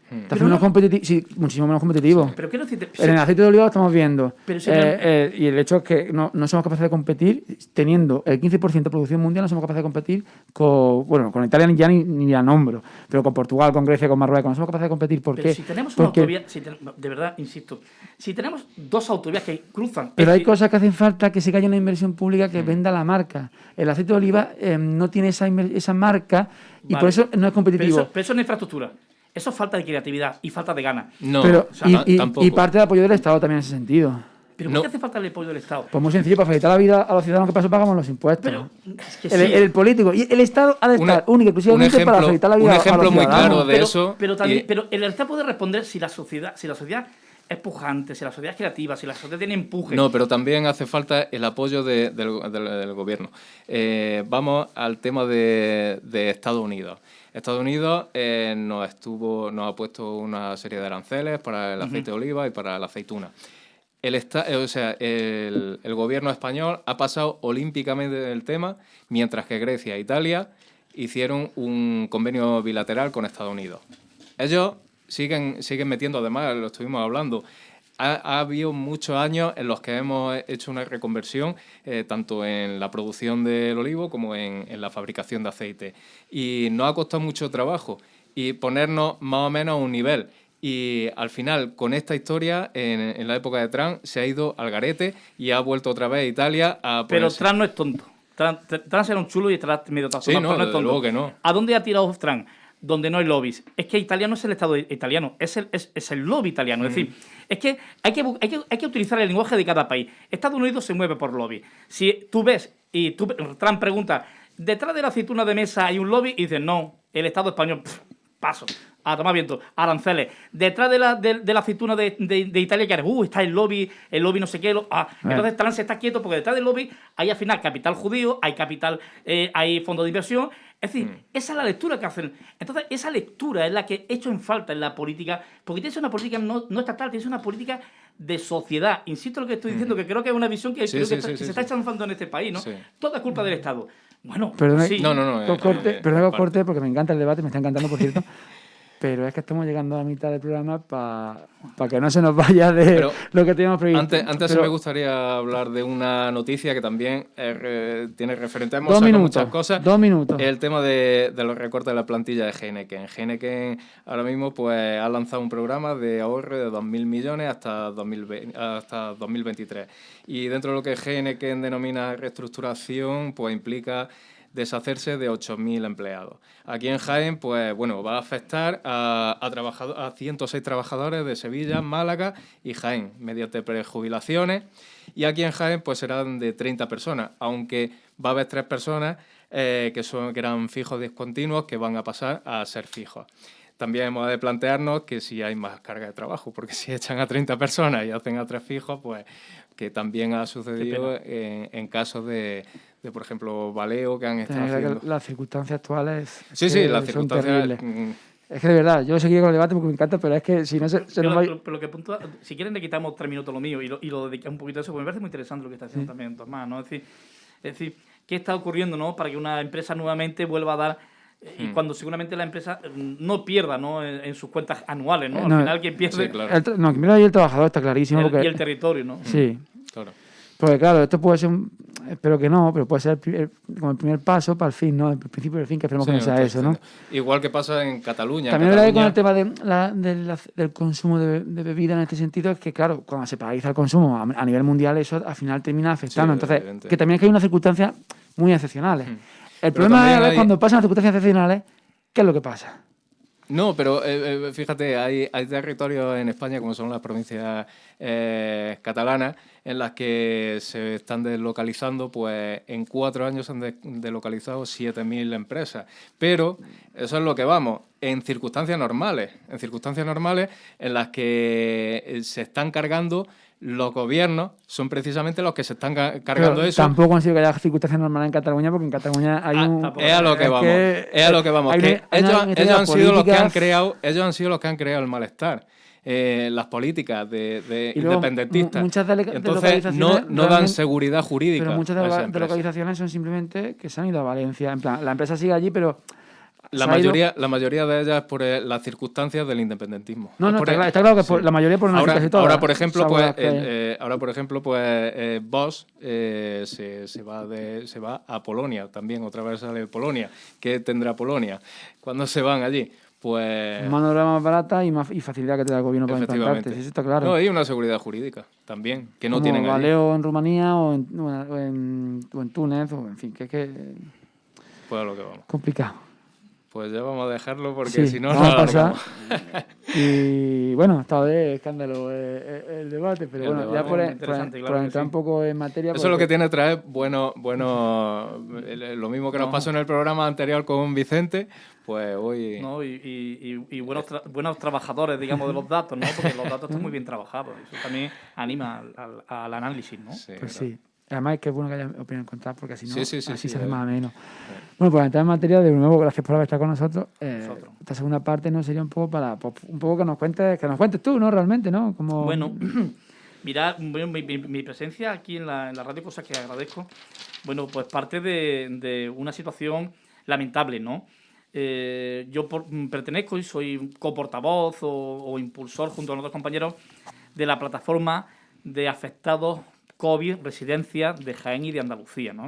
Te hace menos competitivo, sí, muchísimo menos competitivo. Pero ¿qué decirte? En el aceite de oliva lo estamos viendo. Pero si y el hecho es que no somos capaces de competir, teniendo el 15% de producción mundial, no somos capaces de competir con Italia ya ni la nombro, pero con Portugal, con Grecia, con Marruecos, no somos capaces de competir. ¿Por Pero qué? si tenemos Porque, una autovía, de verdad, insisto, si tenemos dos autovías que cruzan... pero hay cosas que hacen falta que se haya una inversión pública que venda la marca. El aceite de oliva no tiene esa marca y Vale. por eso no es competitivo. Pero eso no es infraestructura. Eso es falta de creatividad y falta de ganas. No, Pero, o sea, tampoco. y parte de apoyo del Estado también en ese sentido. ¿Pero No. por qué hace falta el apoyo del Estado? Pues muy sencillo, para facilitar la vida a los ciudadanos que paso pagamos los impuestos. Pero es que El político y el Estado ha de estar única y exclusivamente para facilitar la vida a los ciudadanos. Un ejemplo muy claro de eso. Pero el Estado puede responder si la sociedad es pujante, si la sociedad es creativa, si la sociedad tiene empuje. No, pero también hace falta el apoyo del gobierno. Vamos al tema de Estados Unidos. Estados Unidos nos ha puesto una serie de aranceles para el aceite de oliva y para la aceituna. El gobierno español ha pasado olímpicamente del tema, mientras que Grecia e Italia hicieron un convenio bilateral con Estados Unidos. Ellos siguen metiendo, además, lo estuvimos hablando, ha habido muchos años en los que hemos hecho una reconversión, tanto en la producción del olivo como en la fabricación de aceite. Y nos ha costado mucho trabajo y ponernos más o menos a un nivel. Y al final, con esta historia, en la época de Trump, se ha ido al garete y ha vuelto otra vez a Italia a Pero ponerse... Trump no es tonto. Trump era un chulo y estará medio tazo. Sí, no, pero no es desde tonto. luego que no. ¿A dónde ha tirado Trump? Donde no hay lobbies. Es que Italia no es el Estado italiano, es el lobby italiano. Es decir, es que hay que utilizar el lenguaje de cada país. Estados Unidos se mueve por lobby. Si tú ves y Trump pregunta, ¿detrás de la aceituna de mesa hay un lobby? Y dices, no, el Estado español, paso. A tomar viento, aranceles. Detrás de la aceituna de Italia, que está el lobby no sé qué. Entonces Trump se está quieto porque detrás del lobby hay al final capital judío, hay capital, hay fondos de inversión. Es decir, esa es la lectura que hacen. Entonces, esa lectura es la que he hecho en falta en la política, porque tienes una política no estatal, tienes una política de sociedad. Insisto en lo que estoy diciendo, que creo que es una visión que, se está echanzando en este país, ¿no? Sí. Toda es culpa del Estado. Bueno, perdón, sí. perdón que corte, porque me encanta el debate, me está encantando, por cierto. pero es que estamos llegando a la mitad del programa para que no se nos vaya de Pero lo que teníamos previsto. Antes Pero me gustaría hablar de una noticia que también tiene referente. Hemos 2 sacado minutos, muchas cosas. 2 minutos. El tema de los recortes de la plantilla de Heineken. Heineken ahora mismo pues ha lanzado un programa de ahorro de 2.000 millones hasta 2023. Y dentro de lo que Heineken denomina reestructuración, pues implica deshacerse de 8.000 empleados. Aquí en Jaén, pues bueno, va a afectar a 106 trabajadores de Sevilla, Málaga y Jaén, mediante prejubilaciones. Y aquí en Jaén, pues serán de 30 personas, aunque va a haber 3 personas que eran fijos discontinuos que van a pasar a ser fijos. También hemos de plantearnos que si hay más carga de trabajo, porque si echan a 30 personas y hacen a 3 fijos, pues que también ha sucedido en casos de, por ejemplo, Valeo, que han estado haciendo... Las circunstancias actuales Sí, las son circunstancias... terribles. Es que de verdad, yo seguiría con el debate porque me encanta, pero es que si no se nos va... Pero lo que puntúa, si quieren le quitamos 3 minutos lo mío y lo dedicamos un poquito a eso, porque me parece muy interesante lo que está haciendo también Tomás, ¿no? Es decir, ¿qué está ocurriendo, no? Para que una empresa nuevamente vuelva a dar... Y cuando seguramente la empresa no pierda, ¿no? En sus cuentas anuales, ¿no? Al final quien pierde... Sí, claro. Primero ahí el trabajador está clarísimo. Y el territorio, ¿no? Sí. Claro. Porque claro, esto puede ser, espero que no, pero puede ser como el primer paso para el fin, ¿no? El principio del fin, que esperemos que no sea eso, ¿no? Igual que pasa en Cataluña. También es verdad que con el tema del consumo de bebida en este sentido es que, claro, cuando se paraliza el consumo a nivel mundial, eso al final termina afectando. Sí, entonces, evidente. que también es que hay unas circunstancias muy excepcionales. El Pero problema es cuando pasan las circunstancias excepcionales, ¿qué es lo que pasa? No, pero fíjate, hay territorios en España, como son las provincias catalanas, en las que se están deslocalizando, pues en 4 años se han deslocalizado 7.000 empresas. Pero eso es lo que vamos, en circunstancias normales en las que se están cargando los gobiernos, son precisamente los que se están cargando Pero eso. tampoco consigo que haya circunstancias normales en Cataluña, porque en Cataluña hay Es a lo que vamos. Es a lo que vamos. Que ellos han sido los que han creado el malestar. Las políticas de independentistas. Muchas Entonces no dan seguridad jurídica. Pero muchas a esa de empresa. localizaciones son simplemente que se han ido a Valencia. En plan, la empresa sigue allí, pero La mayoría de ellas por las circunstancias del independentismo. No, está claro que la mayoría por una ahora, por ejemplo, Bosch se va a Polonia también, otra vez sale Polonia. ¿Qué tendrá Polonia? ¿Cuándo se van allí? Pues... Mano de obra más barata y facilidad que te da el gobierno para implantarte. Sí, eso está claro. No, hay una seguridad jurídica también, que no como tienen allí. Valeo en Rumanía o en Túnez, o en fin, que es que... Pues a lo que vamos. Complicado. Pues ya vamos a dejarlo porque Sí, si no... vamos a pasar. Y bueno, estaba de escándalo el debate, pero bueno, ya por entrar un poco en materia... Eso es lo que tiene traer lo mismo que nos pasó en el programa anterior con Vicente, pues hoy... ¿No? Y buenos trabajadores, digamos, de los datos, ¿no? Porque los datos están muy bien trabajados. Eso también anima al análisis, ¿no? Sí, pues sí. Además es que es bueno que haya opinión encontrada porque si no, así se hace más ameno. Bueno, pues entrar en materia, de nuevo, gracias por haber estado con nosotros. Esta segunda parte no sería un poco que nos cuentes tú, ¿no? Realmente, ¿no? Como... Bueno, mirad, mi presencia aquí en la radio, cosa que agradezco, bueno, pues parte de una situación lamentable, ¿no? Yo pertenezco y soy coportavoz o impulsor junto a otros compañeros de la plataforma de afectados COVID, residencias de Jaén y de Andalucía, ¿no?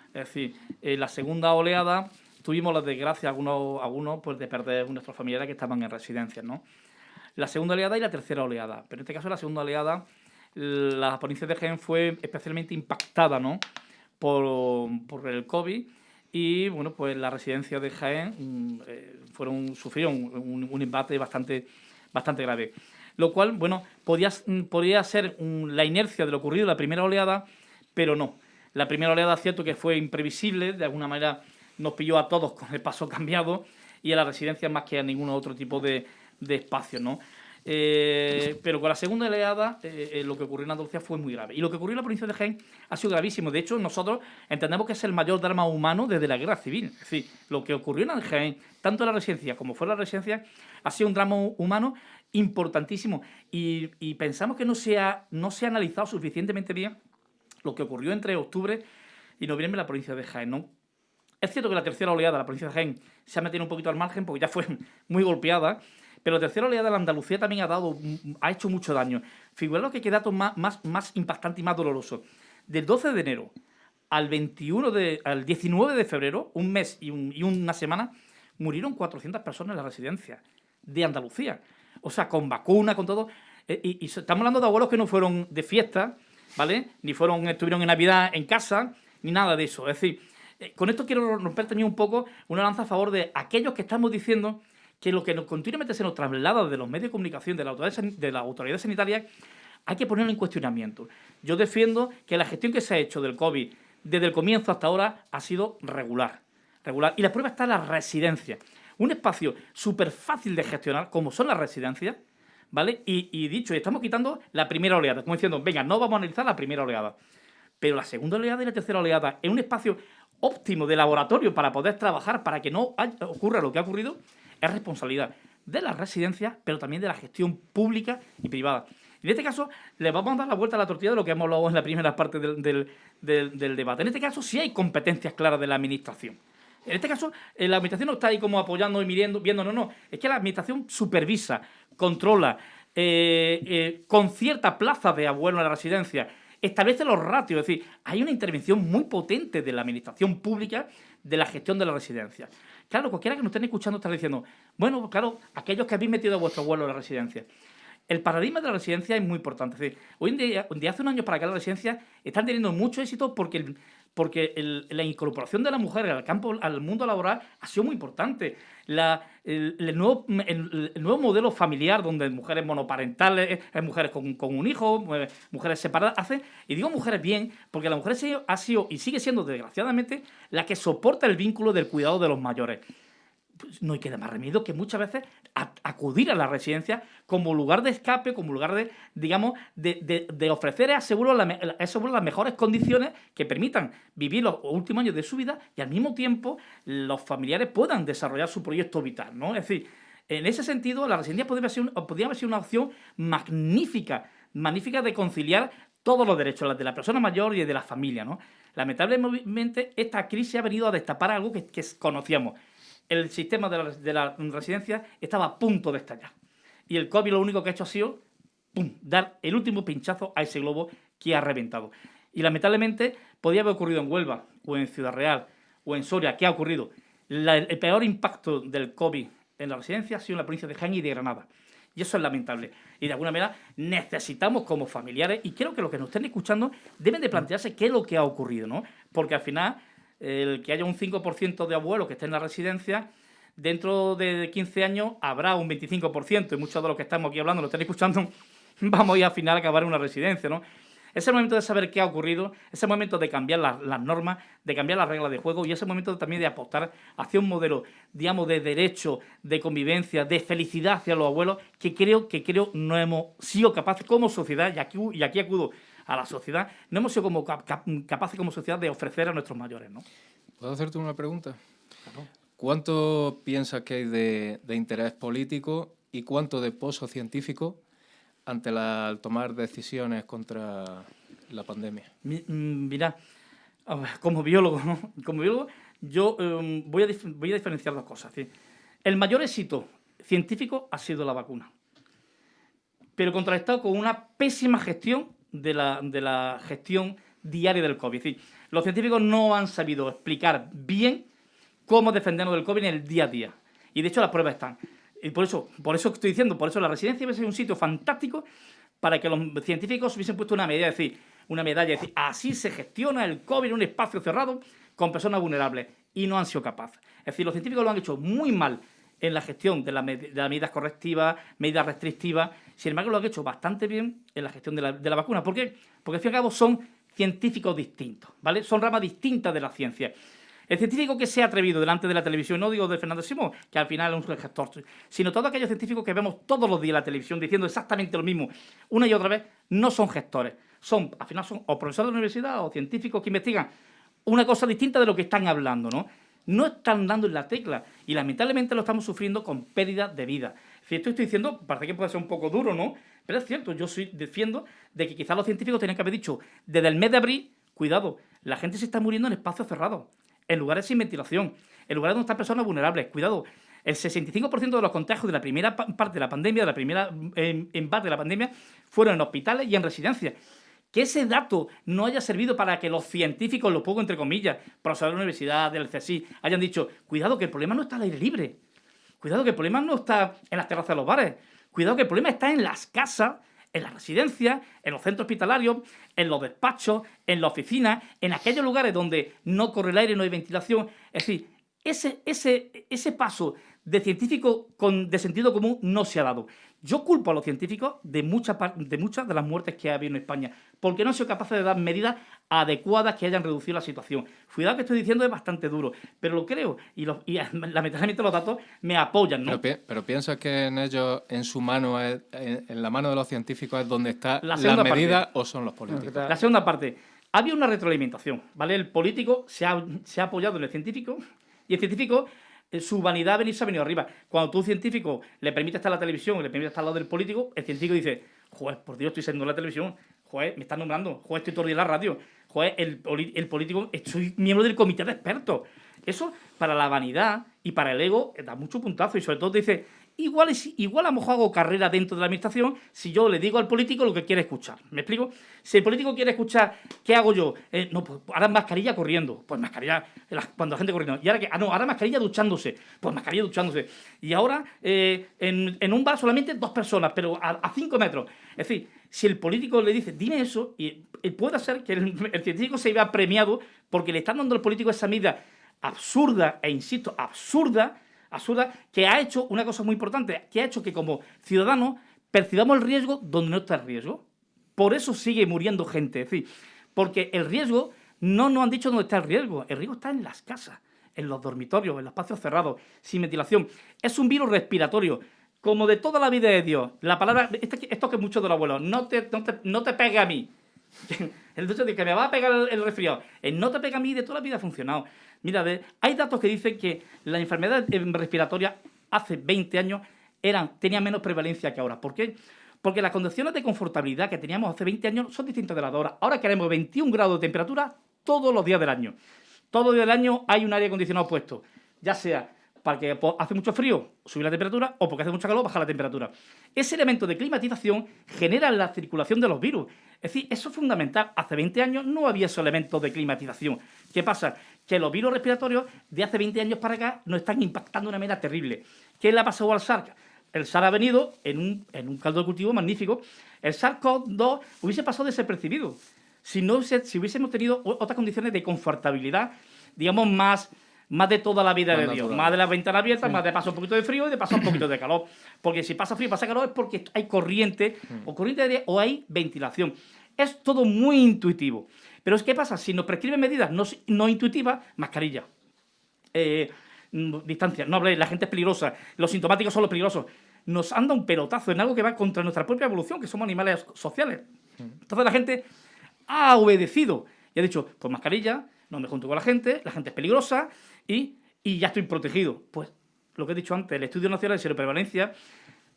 Es decir, en la segunda oleada tuvimos la desgracia, algunos pues, de perder nuestros familiares que estaban en residencias, ¿no? La segunda oleada y la tercera oleada. Pero en este caso, la segunda oleada, la provincia de Jaén fue especialmente impactada, ¿no? por el COVID y, bueno, pues las residencias de Jaén sufrieron un embate bastante grave. Lo cual, bueno, podría ser la inercia de lo ocurrido en la primera oleada, pero no. La primera oleada, cierto que fue imprevisible, de alguna manera nos pilló a todos con el paso cambiado y a las residencias más que a ningún otro tipo de espacio, ¿no? Pero con la segunda oleada lo que ocurrió en Andalucía fue muy grave. Y lo que ocurrió en la provincia de Jaén ha sido gravísimo. De hecho, nosotros entendemos que es el mayor drama humano desde la guerra civil. Es decir, lo que ocurrió en Jaén, tanto en la residencia como fuera de la residencia, ha sido un drama humano importantísimo. Y pensamos que no se ha analizado suficientemente bien lo que ocurrió entre octubre y noviembre en la provincia de Jaén, ¿no? Es cierto que la tercera oleada, la provincia de Jaén, se ha metido un poquito al margen porque ya fue muy golpeada, pero la tercera oleada de la Andalucía también ha hecho mucho daño. Figuraos que datos más impactante y más doloroso. Del 12 de enero al 19 de febrero, un mes y una semana, murieron 400 personas en la residencia de Andalucía. O sea, con vacuna, con todo. Y estamos hablando de abuelos que no fueron de fiesta, ¿vale? Ni estuvieron en Navidad en casa, ni nada de eso. Es decir, con esto quiero romper también un poco una lanza a favor de aquellos que estamos diciendo que lo que continuamente se nos traslada de los medios de comunicación, de la autoridad sanitaria, hay que ponerlo en cuestionamiento. Yo defiendo que la gestión que se ha hecho del COVID desde el comienzo hasta ahora ha sido regular. Y la prueba está en las residencias. Un espacio súper fácil de gestionar, como son las residencias, ¿vale? Y dicho, estamos quitando la primera oleada, como diciendo, venga, no vamos a analizar la primera oleada. Pero la segunda oleada y la tercera oleada, en un espacio óptimo de laboratorio para poder trabajar, para que no ocurra lo que ha ocurrido, es responsabilidad de las residencias, pero también de la gestión pública y privada. En este caso, le vamos a dar la vuelta a la tortilla de lo que hemos hablado en la primera parte del debate. En este caso, sí hay competencias claras de la Administración. En este caso, la Administración no está ahí como apoyando y viendo, no. Es que la Administración supervisa, controla, concierta plazas de abuelos en la residencia, establece los ratios. Es decir, hay una intervención muy potente de la Administración pública de la gestión de la residencia. Claro, cualquiera que nos estén escuchando está diciendo, bueno, claro, aquellos que habéis metido a vuestro abuelo en la residencia. El paradigma de la residencia es muy importante. Es decir, hoy en día, de hace un año para acá, las residencias están teniendo mucho éxito porque la incorporación de la mujer al mundo laboral ha sido muy importante. El nuevo modelo familiar, donde mujeres monoparentales, mujeres con un hijo, mujeres separadas, y digo mujeres bien, porque la mujer ha sido y sigue siendo, desgraciadamente, la que soporta el vínculo del cuidado de los mayores. Pues no hay que dar más remedio que muchas veces acudir a la residencia como lugar de escape, como lugar de, digamos, de ofrecer a ese abuelo las mejores condiciones que permitan vivir los últimos años de su vida y al mismo tiempo los familiares puedan desarrollar su proyecto vital, ¿no? Es decir, en ese sentido, la residencia podría haber sido una opción magnífica de conciliar todos los derechos de la persona mayor y de la familia, ¿no? Lamentablemente, esta crisis ha venido a destapar algo que conocíamos. El sistema de la residencia estaba a punto de estallar. Y el COVID lo único que ha hecho ha sido dar el último pinchazo a ese globo que ha reventado. Y lamentablemente podía haber ocurrido en Huelva, o en Ciudad Real, o en Soria. ¿Qué ha ocurrido? El peor impacto del COVID en la residencia ha sido en la provincia de Jaén y de Granada. Y eso es lamentable. Y de alguna manera necesitamos como familiares, y creo que los que nos estén escuchando deben de plantearse qué es lo que ha ocurrido, ¿no? Porque al final, el que haya un 5% de abuelos que estén en la residencia, dentro de 15 años habrá un 25%, y muchos de los que estamos aquí hablando, lo están escuchando, vamos a ir al final a acabar en una residencia, ¿no? Es el momento de saber qué ha ocurrido, es el momento de cambiar las normas, de cambiar las reglas de juego, y es el momento también de apostar hacia un modelo, digamos, de derecho, de convivencia, de felicidad hacia los abuelos, que creo no hemos sido capaces como sociedad, y aquí acudo a la sociedad, no hemos sido capaces como sociedad de ofrecer a nuestros mayores, ¿no? ¿Puedo hacerte una pregunta? Claro. ¿Cuánto piensas que hay de interés político y cuánto de pozo científico al tomar decisiones contra la pandemia? Mira, como biólogo, ¿no? Como biólogo, yo voy a diferenciar dos cosas. ¿Sí? El mayor éxito científico ha sido la vacuna, pero contrastado con una pésima gestión de la gestión diaria del COVID. Es decir, los científicos no han sabido explicar bien cómo defendernos del COVID en el día a día. Y de hecho las pruebas están. Y por eso estoy diciendo, por eso la residencia debe ser un sitio fantástico para que los científicos hubiesen puesto una medalla, es decir, así se gestiona el COVID en un espacio cerrado con personas vulnerables, y no han sido capaces. Es decir, los científicos lo han hecho muy mal en la gestión de las medidas correctivas, medidas restrictivas. Sin embargo, lo han hecho bastante bien en la gestión de la vacuna. ¿Por qué? Porque al fin y al cabo son científicos distintos, ¿vale? Son ramas distintas de la ciencia. El científico que se ha atrevido delante de la televisión, no digo de Fernando Simón, que al final es un gestor, sino todos aquellos científicos que vemos todos los días en la televisión diciendo exactamente lo mismo una y otra vez, no son gestores. Al final son o profesores de la universidad o científicos que investigan una cosa distinta de lo que están hablando, ¿no? No están dando en la tecla, y lamentablemente lo estamos sufriendo con pérdida de vida. Si esto estoy diciendo, parece que puede ser un poco duro, ¿no? Pero es cierto, yo defiendo de que quizás los científicos tenían que haber dicho desde el mes de abril, cuidado, la gente se está muriendo en espacios cerrados. en lugares sin ventilación, en lugares donde están personas vulnerables. Cuidado, el 65% de los contagios de la primera parte de la pandemia, de la primera embate de la pandemia, fueron en hospitales y en residencias. Que ese dato no haya servido para que los científicos, lo pongo entre comillas, profesores de la universidad, del CSIC, hayan dicho, cuidado que el problema no está al aire libre, cuidado que el problema no está en las terrazas de los bares, cuidado que el problema está en las casas, en las residencias, en los centros hospitalarios, en los despachos, en la oficina, en aquellos lugares donde no corre el aire, no hay ventilación. Es decir, ese paso de científico de sentido común no se ha dado. Yo culpo a los científicos de muchas de las muertes que ha habido en España, porque no han sido capaces de dar medidas adecuadas que hayan reducido la situación. Cuidado que estoy diciendo es bastante duro, pero lo creo y lamentablemente los datos me apoyan, ¿no? Pero piensas que en ellos, en su mano, en la mano de los científicos es donde está la medida o son los políticos. La segunda parte, había una retroalimentación, ¿vale? El político se ha apoyado en el científico y el científico, su vanidad ha venido arriba. Cuando tú, científico, le permites estar en la televisión y le permites estar al lado del político, el científico dice, joder, por Dios, estoy saliendo en la televisión, joder, me están nombrando, joder, estoy todo el día en la radio, joder, el político, soy miembro del comité de expertos. Eso, para la vanidad y para el ego, da mucho puntazo y sobre todo te dice, igual a lo mejor hago carrera dentro de la administración si yo le digo al político lo que quiere escuchar. ¿Me explico? Si el político quiere escuchar, ¿qué hago yo? No, pues ahora mascarilla corriendo. Pues mascarilla cuando la gente corriendo. ¿Y ahora qué? Ahora mascarilla duchándose. Pues mascarilla duchándose. Y ahora en un bar solamente 2 personas, pero a 5 metros. Es decir, si el político le dice, dime eso, y puede ser que el científico se vea premiado porque le están dando al político esa medida absurda, e insisto, absurda, que ha hecho una cosa muy importante, que ha hecho que como ciudadanos percibamos el riesgo donde no está el riesgo. Por eso sigue muriendo gente. Es decir, porque el riesgo, no nos han dicho dónde está el riesgo está en las casas, en los dormitorios, en los espacios cerrados, sin ventilación. Es un virus respiratorio, como de toda la vida de Dios. La palabra, esto que muchos de los abuelos, no te pegue a mí. El hecho de que me va a pegar el resfriado, el no te pega a mí, de toda la vida ha funcionado. Mira, hay datos que dicen que las enfermedades respiratorias hace 20 años tenían menos prevalencia que ahora. ¿Por qué? Porque las condiciones de confortabilidad que teníamos hace 20 años son distintas de las de ahora. Ahora queremos 21 grados de temperatura todos los días del año. Todos los días del año hay un aire acondicionado puesto, ya sea porque hace mucho frío, subir la temperatura, o porque hace mucho calor, bajar la temperatura. Ese elemento de climatización genera la circulación de los virus. Es decir, eso es fundamental. Hace 20 años no había esos elementos de climatización. ¿Qué pasa? Que los virus respiratorios de hace 20 años para acá nos están impactando de una manera terrible. ¿Qué le ha pasado al SARS? El SARS ha venido en un caldo de cultivo magnífico. El SARS-CoV-2 hubiese pasado desapercibido si hubiésemos tenido otras condiciones de confortabilidad, digamos, más de toda la vida de Dios, más de las ventanas abiertas, más de paso un poquito de frío y de paso un poquito de calor. Porque si pasa frío y pasa calor es porque hay corriente, o corriente de aire, o hay ventilación. Es todo muy intuitivo. Pero ¿qué pasa? Si nos prescriben medidas no intuitivas, mascarilla, distancia, no habléis, la gente es peligrosa, los sintomáticos son los peligrosos. Nos han dado un pelotazo en algo que va contra nuestra propia evolución, que somos animales sociales. Entonces la gente ha obedecido y ha dicho, pues mascarilla, no me junto con la gente es peligrosa y ya estoy protegido. Pues lo que he dicho antes, el Estudio Nacional de Seroprevalencia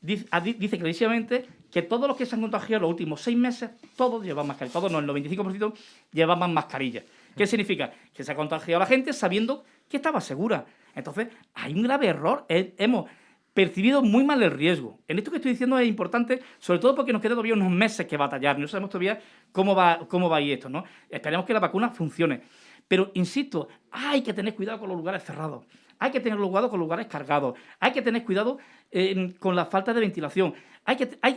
dice clarísimamente que todos los que se han contagiado los últimos 6 meses, todos llevan mascarilla, todos no, el 95% llevaban mascarilla. ¿Qué significa? Que se ha contagiado la gente sabiendo que estaba segura. Entonces, hay un grave error. Hemos percibido muy mal el riesgo. En esto que estoy diciendo es importante, sobre todo porque nos quedan todavía unos meses que batallar. No sabemos todavía cómo va a ir esto, ¿no? Esperemos que la vacuna funcione. Pero, insisto, hay que tener cuidado con los lugares cerrados. Hay que tener cuidado con lugares cargados. Hay que tener cuidado con la falta de ventilación.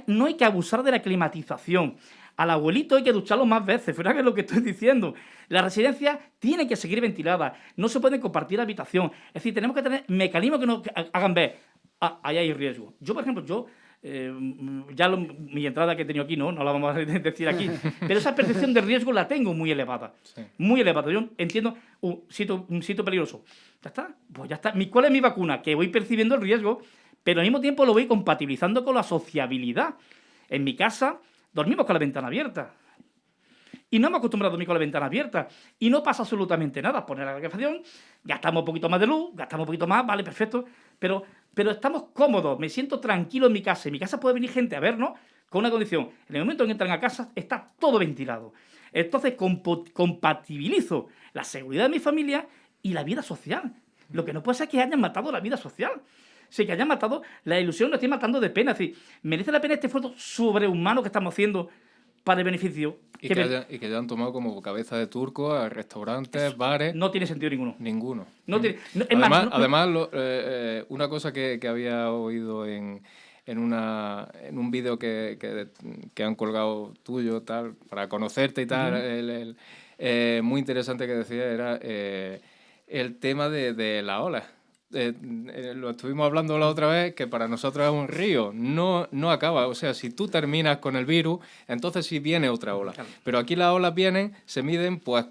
No hay que abusar de la climatización. Al abuelito hay que ducharlo más veces. Fíjate que es lo que estoy diciendo. Las residencias tienen que seguir ventiladas. No se pueden compartir habitación. Es decir, tenemos que tener mecanismos que nos hagan ver. Ahí hay riesgo. Yo, por ejemplo, mi entrada que he tenido aquí, no la vamos a decir aquí, pero esa percepción de riesgo la tengo muy elevada. Sí. Muy elevada. Yo entiendo un sitio peligroso. ¿Ya está? Pues ya está. ¿Cuál es mi vacuna? Que voy percibiendo el riesgo, pero al mismo tiempo lo voy compatibilizando con la sociabilidad. En mi casa dormimos con la ventana abierta. Y no me acostumbro a dormir con la ventana abierta. Y no pasa absolutamente nada. Poner la calefacción, gastamos un poquito más de luz, gastamos un poquito más, vale, perfecto. Pero estamos cómodos, me siento tranquilo en mi casa. En mi casa puede venir gente a vernos con una condición. En el momento en que entran a casa, está todo ventilado. Entonces, compatibilizo la seguridad de mi familia y la vida social. Lo que no puede ser es que hayan matado la vida social. O sea, que hayan matado la ilusión, lo estén matando de pena. Es decir, ¿merece la pena este esfuerzo sobrehumano que estamos haciendo para el beneficio? Y que hayan tomado como cabeza de turco a restaurantes, bares. No tiene sentido ninguno. Ninguno. Además, una cosa que había oído en un vídeo que han colgado tuyo, tal, para conocerte y tal, muy interesante que decía era el tema de la ola. Lo estuvimos hablando la otra vez, que para nosotros es un río, no acaba. O sea, si tú terminas con el virus, entonces sí viene otra ola. Claro. Pero aquí las olas vienen, se miden pues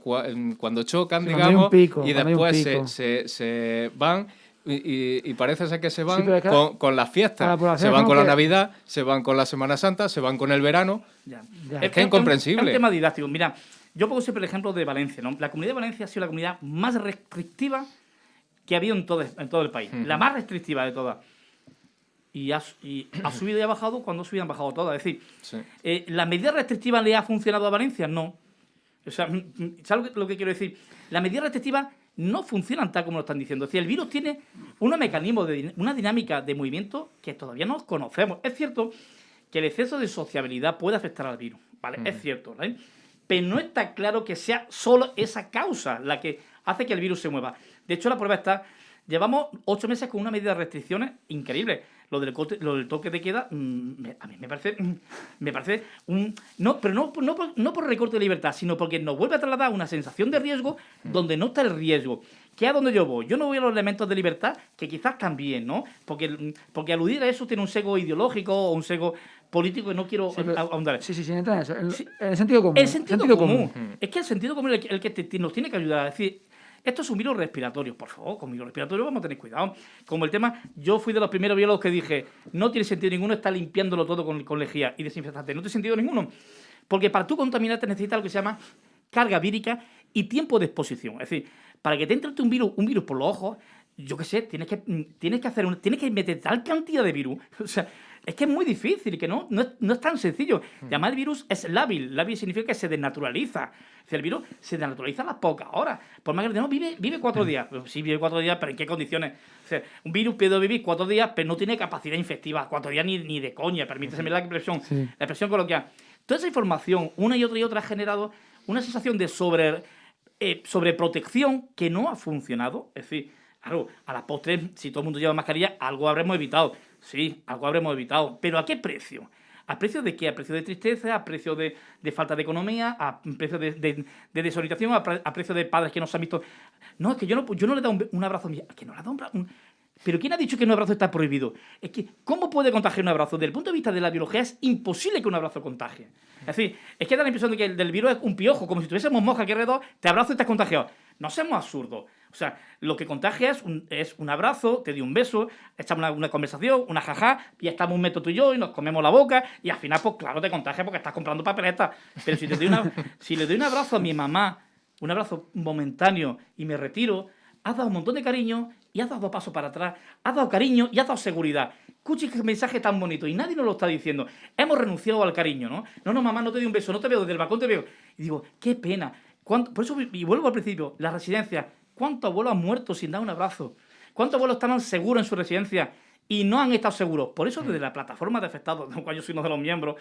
cuando chocan, digamos, y después se van. Y parece ser que se van con las fiestas. Se van con la Navidad, se van con la Semana Santa, se van con el verano. Ya. Es que es incomprensible. Es un tema didáctico. Mira, yo pongo siempre el ejemplo de Valencia, ¿no? La Comunidad de Valencia ha sido la comunidad más restrictiva que ha habido en todo el país. La más restrictiva de todas. Y ha subido y ha bajado cuando han bajado todas. Es decir, ¿la medida restrictiva le ha funcionado a Valencia? No. O sea, ¿sabes lo que quiero decir? La medida restrictiva no funcionan tal como lo están diciendo. Es decir, el virus tiene un mecanismo, una dinámica de movimiento que todavía no conocemos. Es cierto que el exceso de sociabilidad puede afectar al virus, ¿vale? Es cierto, ¿vale? Pero no está claro que sea solo esa causa la que hace que el virus se mueva. De hecho, la prueba está... Llevamos 8 meses con una medida de restricciones increíble. Lo del toque de queda, a mí me parece un... No por recorte de libertad, sino porque nos vuelve a trasladar una sensación de riesgo donde no está el riesgo. Que es a donde yo voy. Yo no voy a los elementos de libertad, que quizás también, ¿no? Porque aludir a eso tiene un sesgo ideológico o un sesgo político que no quiero ahondar. Sí, entra en eso. El sentido común. El sentido común. Es que el sentido común es el que nos tiene que ayudar. Es decir, esto es un virus respiratorio, por favor, con virus respiratorio vamos a tener cuidado. Como el tema, yo fui de los primeros biólogos que dije, no tiene sentido ninguno estar limpiándolo todo con lejía y desinfectante, no tiene sentido ninguno. Porque para tú contaminarte necesitas lo que se llama carga vírica y tiempo de exposición. Es decir, para que te entre un virus por los ojos, yo qué sé, tienes que meter tal cantidad de virus. O sea, es que es muy difícil, que no es tan sencillo. Además, el virus es lábil. Lábil significa que se desnaturaliza. O sea, el virus se desnaturaliza a las pocas horas. Por más que no, vive 4 días. Sí, vive 4 días, pero ¿en qué condiciones? O sea, un virus puede vivir 4 días, pero no tiene capacidad infectiva. 4 días ni de coña. Permíteseme la expresión coloquial. Toda esa información, una y otra, ha generado una sensación de sobreprotección que no ha funcionado. Es decir, claro, a la postre, si todo el mundo lleva mascarilla, algo habremos evitado. Sí, algo habremos evitado. ¿Pero a qué precio? ¿A precio de qué? ¿A precio de tristeza? ¿A precio de falta de economía? ¿A precio de desorientación? ¿A precio de padres que no se han visto? No, es que yo no le he dado un abrazo a mi... ¿Que no le ha dado un abrazo? ¿Pero quién ha dicho que un abrazo está prohibido? Es que, ¿cómo puede contagiar un abrazo? Desde el punto de vista de la biología es imposible que un abrazo contagie. Es decir, es que da la impresión de que el del virus es un piojo, como si tuviésemos mosca aquí alrededor, te abrazo y estás contagiado. No seamos absurdos. O sea, lo que contagia es un abrazo, te doy un beso, echamos una conversación, una jaja, y estamos un metro tú y yo y nos comemos la boca, y al final, pues claro, te contagia porque estás comprando papeletas. Pero si le doy un abrazo a mi mamá, un abrazo momentáneo, y me retiro, has dado un montón de cariño y has dado 2 pasos para atrás, has dado cariño y has dado seguridad. Escucha qué mensaje tan bonito y nadie nos lo está diciendo. Hemos renunciado al cariño, ¿no? No, mamá, no te doy un beso, no te veo, desde el balcón te veo. Y digo, qué pena. Por eso, y vuelvo al principio, las residencias. ¿Cuántos abuelos han muerto sin dar un abrazo? ¿Cuántos abuelos estaban seguros en su residencia y no han estado seguros? Por eso, desde la plataforma de afectados, de la cual yo soy uno de los miembros,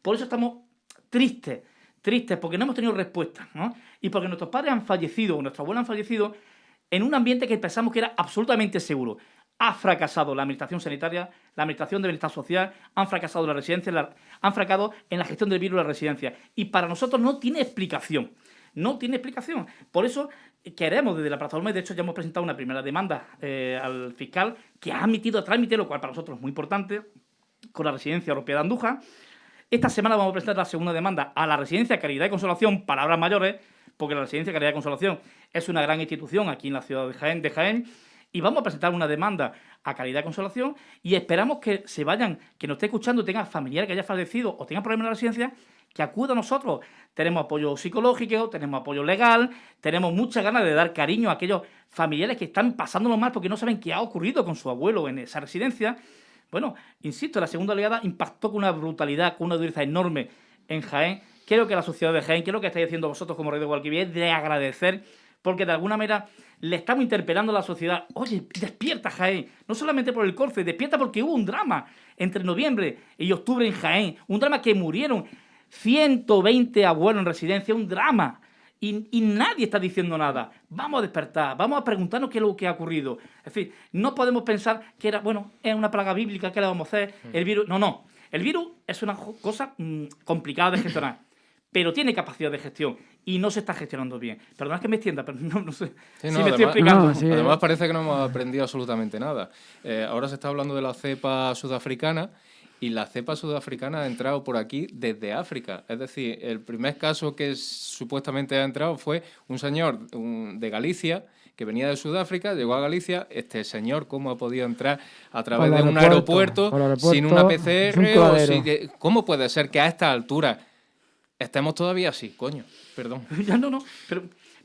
por eso estamos tristes, porque no hemos tenido respuesta, ¿no? Y porque nuestros padres han fallecido, o nuestros abuelos han fallecido, en un ambiente que pensamos que era absolutamente seguro. Ha fracasado la administración sanitaria, la administración de bienestar social, han fracasado las residencias, han fracasado en la gestión del virus de la residencia. Y para nosotros no tiene explicación. No tiene explicación. Por eso queremos desde la plataforma, y de hecho ya hemos presentado una primera demanda al fiscal que ha admitido a trámite, lo cual para nosotros es muy importante, con la residencia europea de Andújar. Esta semana vamos a presentar la segunda demanda a la residencia Caridad y Consolación, palabras mayores, porque la residencia Caridad y Consolación es una gran institución aquí en la ciudad de Jaén, y vamos a presentar una demanda a Caridad y Consolación y esperamos que se vayan, que nos esté escuchando, tenga familiares que haya fallecido o tenga problemas en la residencia, que acuda a nosotros. Tenemos apoyo psicológico, tenemos apoyo legal, tenemos muchas ganas de dar cariño a aquellos familiares que están pasándolo mal porque no saben qué ha ocurrido con su abuelo en esa residencia. Bueno, insisto, la segunda oleada impactó con una brutalidad, con una dureza enorme en Jaén. Creo que la sociedad de Jaén, creo que estáis haciendo vosotros como Red de Guadalquivir, es de agradecer porque de alguna manera le estamos interpelando a la sociedad. Oye, despierta Jaén, no solamente por el Corce, despierta porque hubo un drama entre noviembre y octubre en Jaén, un drama que murieron 120 abuelos en residencia, un drama. Y nadie está diciendo nada. Vamos a despertar, vamos a preguntarnos qué es lo que ha ocurrido. Es decir, no podemos pensar que es una plaga bíblica, ¿qué le vamos a hacer? El virus, no. El virus es una cosa complicada de gestionar, pero tiene capacidad de gestión y no se está gestionando bien. Perdona que me extienda, pero no sé Sí, si no, me estoy explicando. No, sí. Además parece que no hemos aprendido absolutamente nada. Ahora se está hablando de la cepa sudafricana y la cepa sudafricana ha entrado por aquí desde África. Es decir, el primer caso que supuestamente ha entrado fue un señor de Galicia que venía de Sudáfrica, llegó a Galicia. Este señor, ¿cómo ha podido entrar a través de un aeropuerto sin una PCR? ¿Cómo puede ser que a esta altura estemos todavía así? Coño, perdón. Ya no,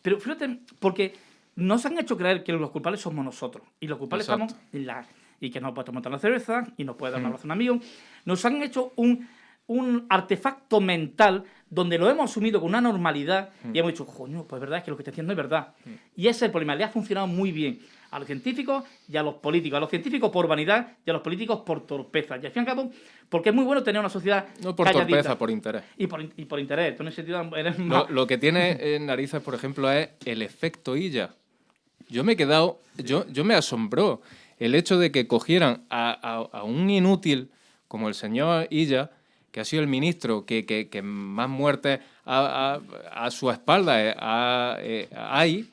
pero fíjate, porque nos han hecho creer que los culpables somos nosotros. Y los culpables Exacto. estamos y que no puede tomar la cerveza y nos puede dar un abrazo a un amigo. Nos han hecho un artefacto mental donde lo hemos asumido con una normalidad y hemos dicho, coño, pues verdad, es que lo que está haciendo es verdad. Y ese es el problema. Le ha funcionado muy bien a los científicos y a los políticos. A los científicos por vanidad y a los políticos por torpeza. Y al fin y al cabo, porque es muy bueno tener una sociedad No por calladita. torpeza, por interés. Y por interés. Tú en ese sentido eres Lo que tiene en narices, por ejemplo, es el efecto Illa. Yo me he quedado, yo me asombró el hecho de que cogieran a un inútil como el señor Illa, que ha sido el ministro que más muertes a su espalda hay,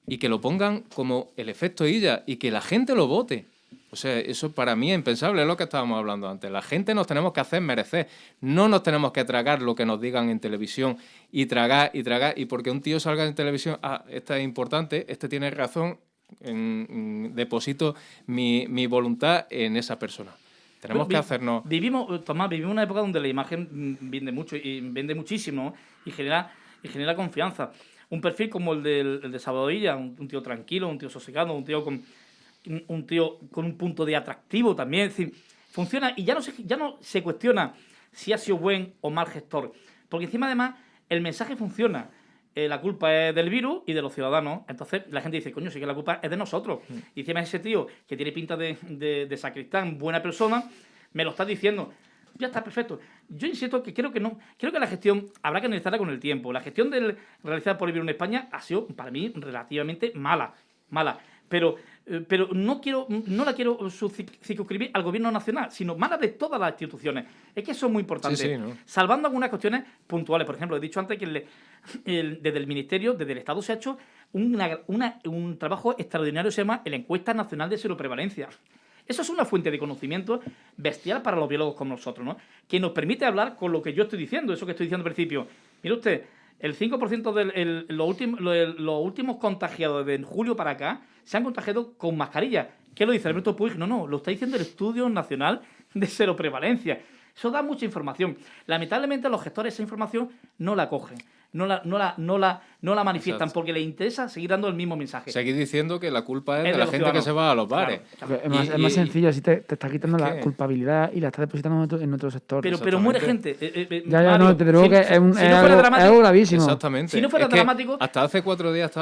y que lo pongan como el efecto Illa y que la gente lo vote. O sea, eso para mí es impensable, es lo que estábamos hablando antes. La gente nos tenemos que hacer merecer. No nos tenemos que tragar lo que nos digan en televisión y tragar. Y porque un tío salga en televisión, esta es importante, este tiene razón, deposito mi voluntad en esa persona. Tenemos que hacernos... Tomás, vivimos una época donde la imagen vende mucho y vende muchísimo y genera confianza. Un perfil como el de Salvadorilla, un tío tranquilo, un tío sosegado, un tío con un punto de atractivo también. Es decir, funciona y ya no se cuestiona si ha sido buen o mal gestor. Porque encima, además, el mensaje funciona. La culpa es del virus y de los ciudadanos. Entonces la gente dice, coño, sí que la culpa es de nosotros. Y encima ese tío que tiene pinta de sacristán, buena persona, me lo está diciendo. Ya está, perfecto. Yo insisto que creo que la gestión habrá que analizarla con el tiempo. La gestión realizada por el virus en España ha sido, para mí, relativamente mala. Pero no la quiero circunscribir al gobierno nacional, sino mala de todas las instituciones. Es que eso es muy importante. Sí, ¿no? Salvando algunas cuestiones puntuales. Por ejemplo, he dicho antes que desde el Ministerio, desde el Estado, se ha hecho un trabajo extraordinario que se llama la Encuesta Nacional de Seroprevalencia. Eso es una fuente de conocimiento bestial para los biólogos como nosotros, ¿no? Que nos permite hablar con lo que yo estoy diciendo, eso que estoy diciendo al principio. Mire usted, el 5% de los últimos contagiados de julio para acá se han contagiado con mascarilla. ¿Qué lo dice Alberto Puig? No, lo está diciendo el Estudio Nacional de Seroprevalencia. Eso da mucha información. Lamentablemente los gestores esa información no la cogen, no la manifiestan. Exacto. Porque les interesa seguir dando el mismo mensaje. Seguir diciendo que la culpa es de la gente que se va a los bares. Claro. Es más sencillo, así te está quitando la culpabilidad y la está depositando en otro sector. Pero muere gente. No, te digo que es algo gravísimo. Exactamente. Si no fuera dramático... Hasta hace 4 días,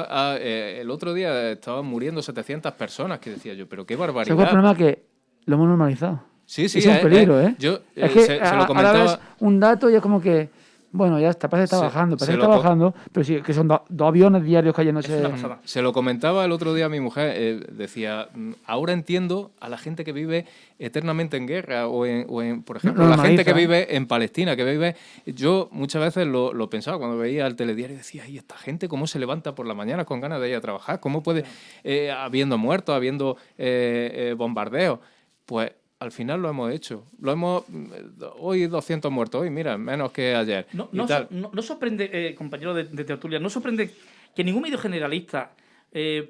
el otro día estaban muriendo 700 personas, que decía yo, pero qué barbaridad. Ese es el problema, que lo hemos normalizado. Sí, es un peligro, ¿eh? Es que se lo comentaba... Ahora ves un dato y es como que, bueno, ya está, parece que está bajando, pero sí, que son dos aviones diarios cayéndose. Se lo comentaba el otro día a mi mujer, decía, ahora entiendo a la gente que vive eternamente en guerra o en por ejemplo, la gente que vive en Palestina, que vive... Yo muchas veces lo pensaba cuando veía el telediario y decía, ¿y esta gente cómo se levanta por la mañana con ganas de ir a trabajar? ¿Cómo puede, habiendo muertos, habiendo bombardeos? Pues... Al final lo hemos hecho. Hoy 200 muertos, hoy mira, menos que ayer. No sorprende, compañero de tertulia, no sorprende que ningún medio generalista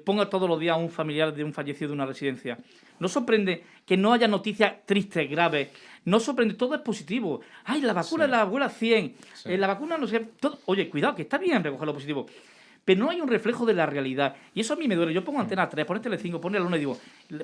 ponga todos los días a un familiar de un fallecido de una residencia. No sorprende que no haya noticias tristes, graves. No sorprende, todo es positivo. ¡Ay, la vacuna de la abuela 100! Sí. La vacuna no sé... Todo. Oye, cuidado, que está bien recoger lo positivo. Pero no hay un reflejo de la realidad. Y eso a mí me duele. Yo pongo Antena 3, pone Telecinco, pone la 1 y digo...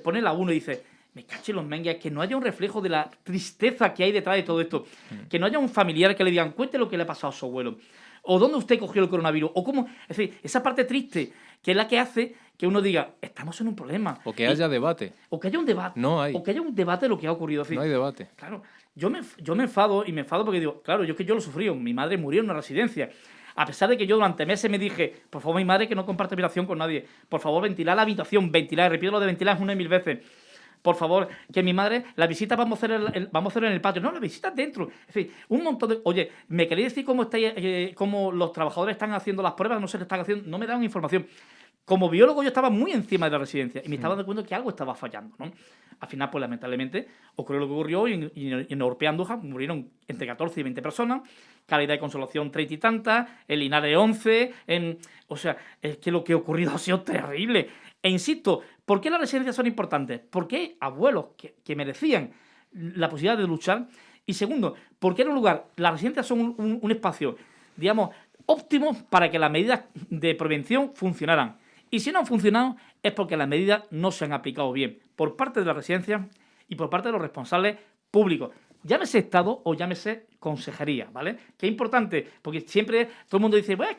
Pone la 1 y dice... Me caché los mengues, que no haya un reflejo de la tristeza que hay detrás de todo esto. Que no haya un familiar que le digan, cuente lo que le ha pasado a su abuelo. ¿O dónde usted cogió el coronavirus? O cómo, es decir, esa parte triste que es la que hace que uno diga, estamos en un problema. O que haya debate. O que haya un debate. No hay. O que haya un debate de lo que ha ocurrido. No hay debate. Claro, yo me enfado porque digo, claro, yo lo sufrí. Mi madre murió en una residencia. A pesar de que yo durante meses me dije, por favor, mi madre, que no comparte habitación con nadie. Por favor, ventilar la habitación, ventilar, repito lo de ventilar una y mil veces. Por favor, que mi madre, la visita vamos a hacer en el patio. No, la visita dentro. En fin, un montón de... Oye, ¿me queréis decir cómo los trabajadores están haciendo las pruebas? No se les están haciendo, no me dan información. Como biólogo yo estaba muy encima de la residencia y me estaba dando cuenta que algo estaba fallando, ¿no? Al final, pues lamentablemente, ocurrió lo que ocurrió y en Orpea Andújar murieron entre 14 y 20 personas, Calidad de Consolación 30 y tantas, en Linares 11, o sea, es que lo que ha ocurrido ha sido terrible. E insisto, ¿por qué las residencias son importantes? Porque hay abuelos que merecían la posibilidad de luchar. Y segundo, porque en un lugar, las residencias son un espacio, digamos, óptimo para que las medidas de prevención funcionaran. Y si no han funcionado es porque las medidas no se han aplicado bien por parte de la residencia y por parte de los responsables públicos. Llámese Estado o llámese consejería, ¿vale? Que es importante, porque siempre todo el mundo dice, bueno,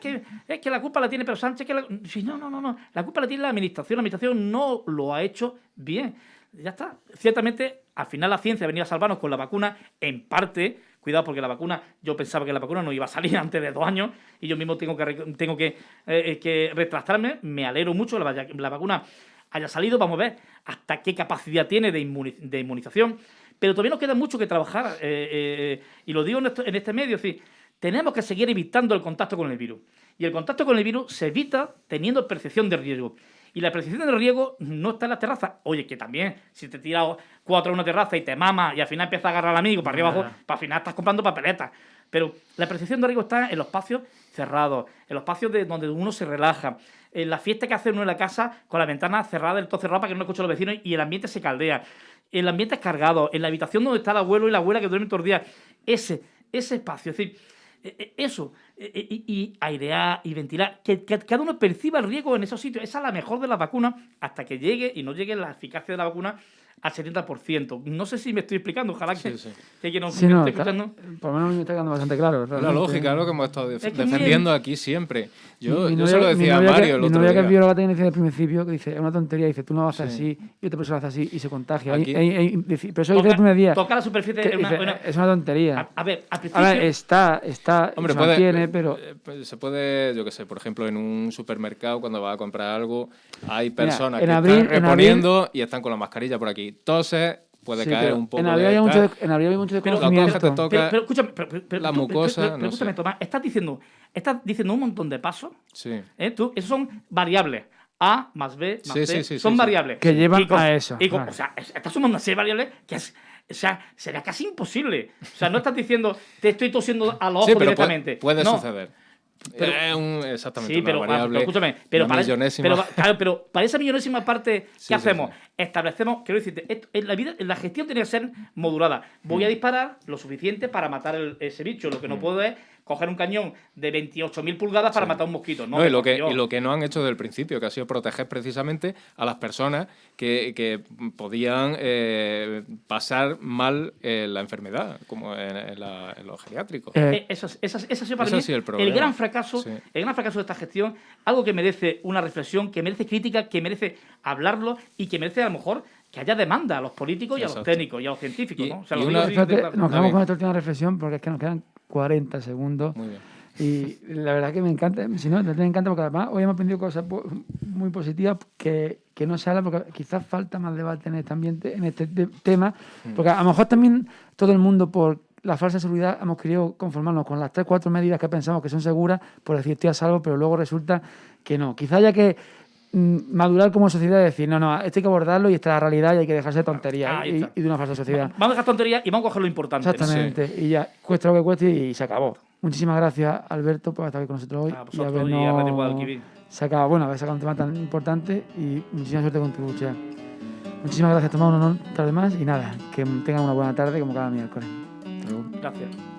es que la culpa la tiene Pedro Sánchez. No. La culpa la tiene la administración no lo ha hecho bien. Ya está. Ciertamente, al final la ciencia venía a salvarnos con la vacuna, en parte. Cuidado, porque la vacuna, yo pensaba que la vacuna no iba a salir antes de 2 años y yo mismo tengo que retractarme. Me alegro mucho que la vacuna haya salido. Vamos a ver hasta qué capacidad tiene de inmunización. Pero todavía nos queda mucho que trabajar. Y lo digo en este medio, es decir, tenemos que seguir evitando el contacto con el virus. Y el contacto con el virus se evita teniendo percepción de riesgo. Y la percepción de riesgo no está en las terrazas. Oye, que también, si te tiras 4 a una terraza y te mamas y al final empiezas a agarrar al amigo para arriba abajo, al final estás comprando papeletas. Pero la percepción de riesgo está en los espacios cerrados, en los espacios donde uno se relaja, en la fiesta que hace uno en la casa con la ventana cerrada, el todo cerrado para que no escuche a los vecinos y el ambiente se caldea. El ambiente es cargado, en la habitación donde está el abuelo y la abuela que duermen todos los días. Ese espacio, es decir, eso, y airear y ventilar, que cada uno perciba el riesgo en esos sitios. Esa es la mejor de las vacunas hasta que llegue y no llegue la eficacia de la vacuna al 70%. No sé si me estoy explicando, ojalá que no esté escuchando. Por lo menos me está quedando bastante claro. La lógica es lo que hemos estado defendiendo aquí siempre. Yo se lo decía a Mario el otro día. Mi novia que es bióloga tiene desde el principio que dice, es una tontería, dice, tú no vas a hacer así, y otra persona hace así y se contagia. Pero eso dice el primer día. Toca la superficie. Es una tontería. A ver, al principio... A ver, está, hombre, se mantiene, pero... Se puede, yo qué sé, por ejemplo, en un supermercado, cuando vas a comprar algo, hay personas que están reponiendo y están con la mascarilla por aquí. Entonces, puede caer un poco en abril hay mucho desconocimiento. Pero escúchame, la mucosa, pero escúchame, Tomás, estás diciendo un montón de pasos. Sí. Esos son variables. A más B más C. Son variables. Que llevan a eso. Claro. O sea, estás sumando una serie de variables que es... O sea, sería casi imposible. O sea, no estás diciendo, te estoy tosiendo a los ojos directamente. Puede suceder. Exactamente, sí, pero escúchame, pero para esa millonésima parte que hacemos, establecemos, quiero decirte, la gestión tiene que ser modulada. Voy a disparar lo suficiente para matar ese bicho. Lo que no puedo es coger un cañón de 28.000 pulgadas para matar un mosquito. Y lo que no han hecho desde el principio, que ha sido proteger precisamente a las personas que podían pasar mal la enfermedad, como en los geriátricos. Eso ha sido para mí el gran fracaso de esta gestión, algo que merece una reflexión, que merece crítica, que merece hablarlo y que merece a lo mejor que haya demanda a los políticos y a los técnicos y a los científicos. ¿No? O sea, nos quedamos con esta última reflexión porque es que nos quedan 40 segundos. Muy bien. Y la verdad que me encanta, si no, me encanta porque además hoy hemos aprendido cosas muy positivas que no se hablan porque quizás falta más debate en este ambiente, en este tema, porque a lo mejor también todo el mundo por la falsa seguridad hemos querido conformarnos con las 3-4 medidas que pensamos que son seguras por decir estoy a salvo, pero luego resulta que no. Quizás haya que madurar como sociedad y decir, no, esto hay que abordarlo y esta es la realidad y hay que dejarse de tonterías y de una falsa sociedad. Vamos a dejar tonterías y vamos a coger lo importante. Exactamente, y ya, cuesta lo que cueste y se acabó. Muchísimas gracias, Alberto, por estar aquí con nosotros hoy. Y haber sacado un tema tan importante y muchísima suerte con tu lucha. Muchísimas gracias, Tomás, un honor tarde más y nada, que tengan una buena tarde como cada miércoles. Gracias.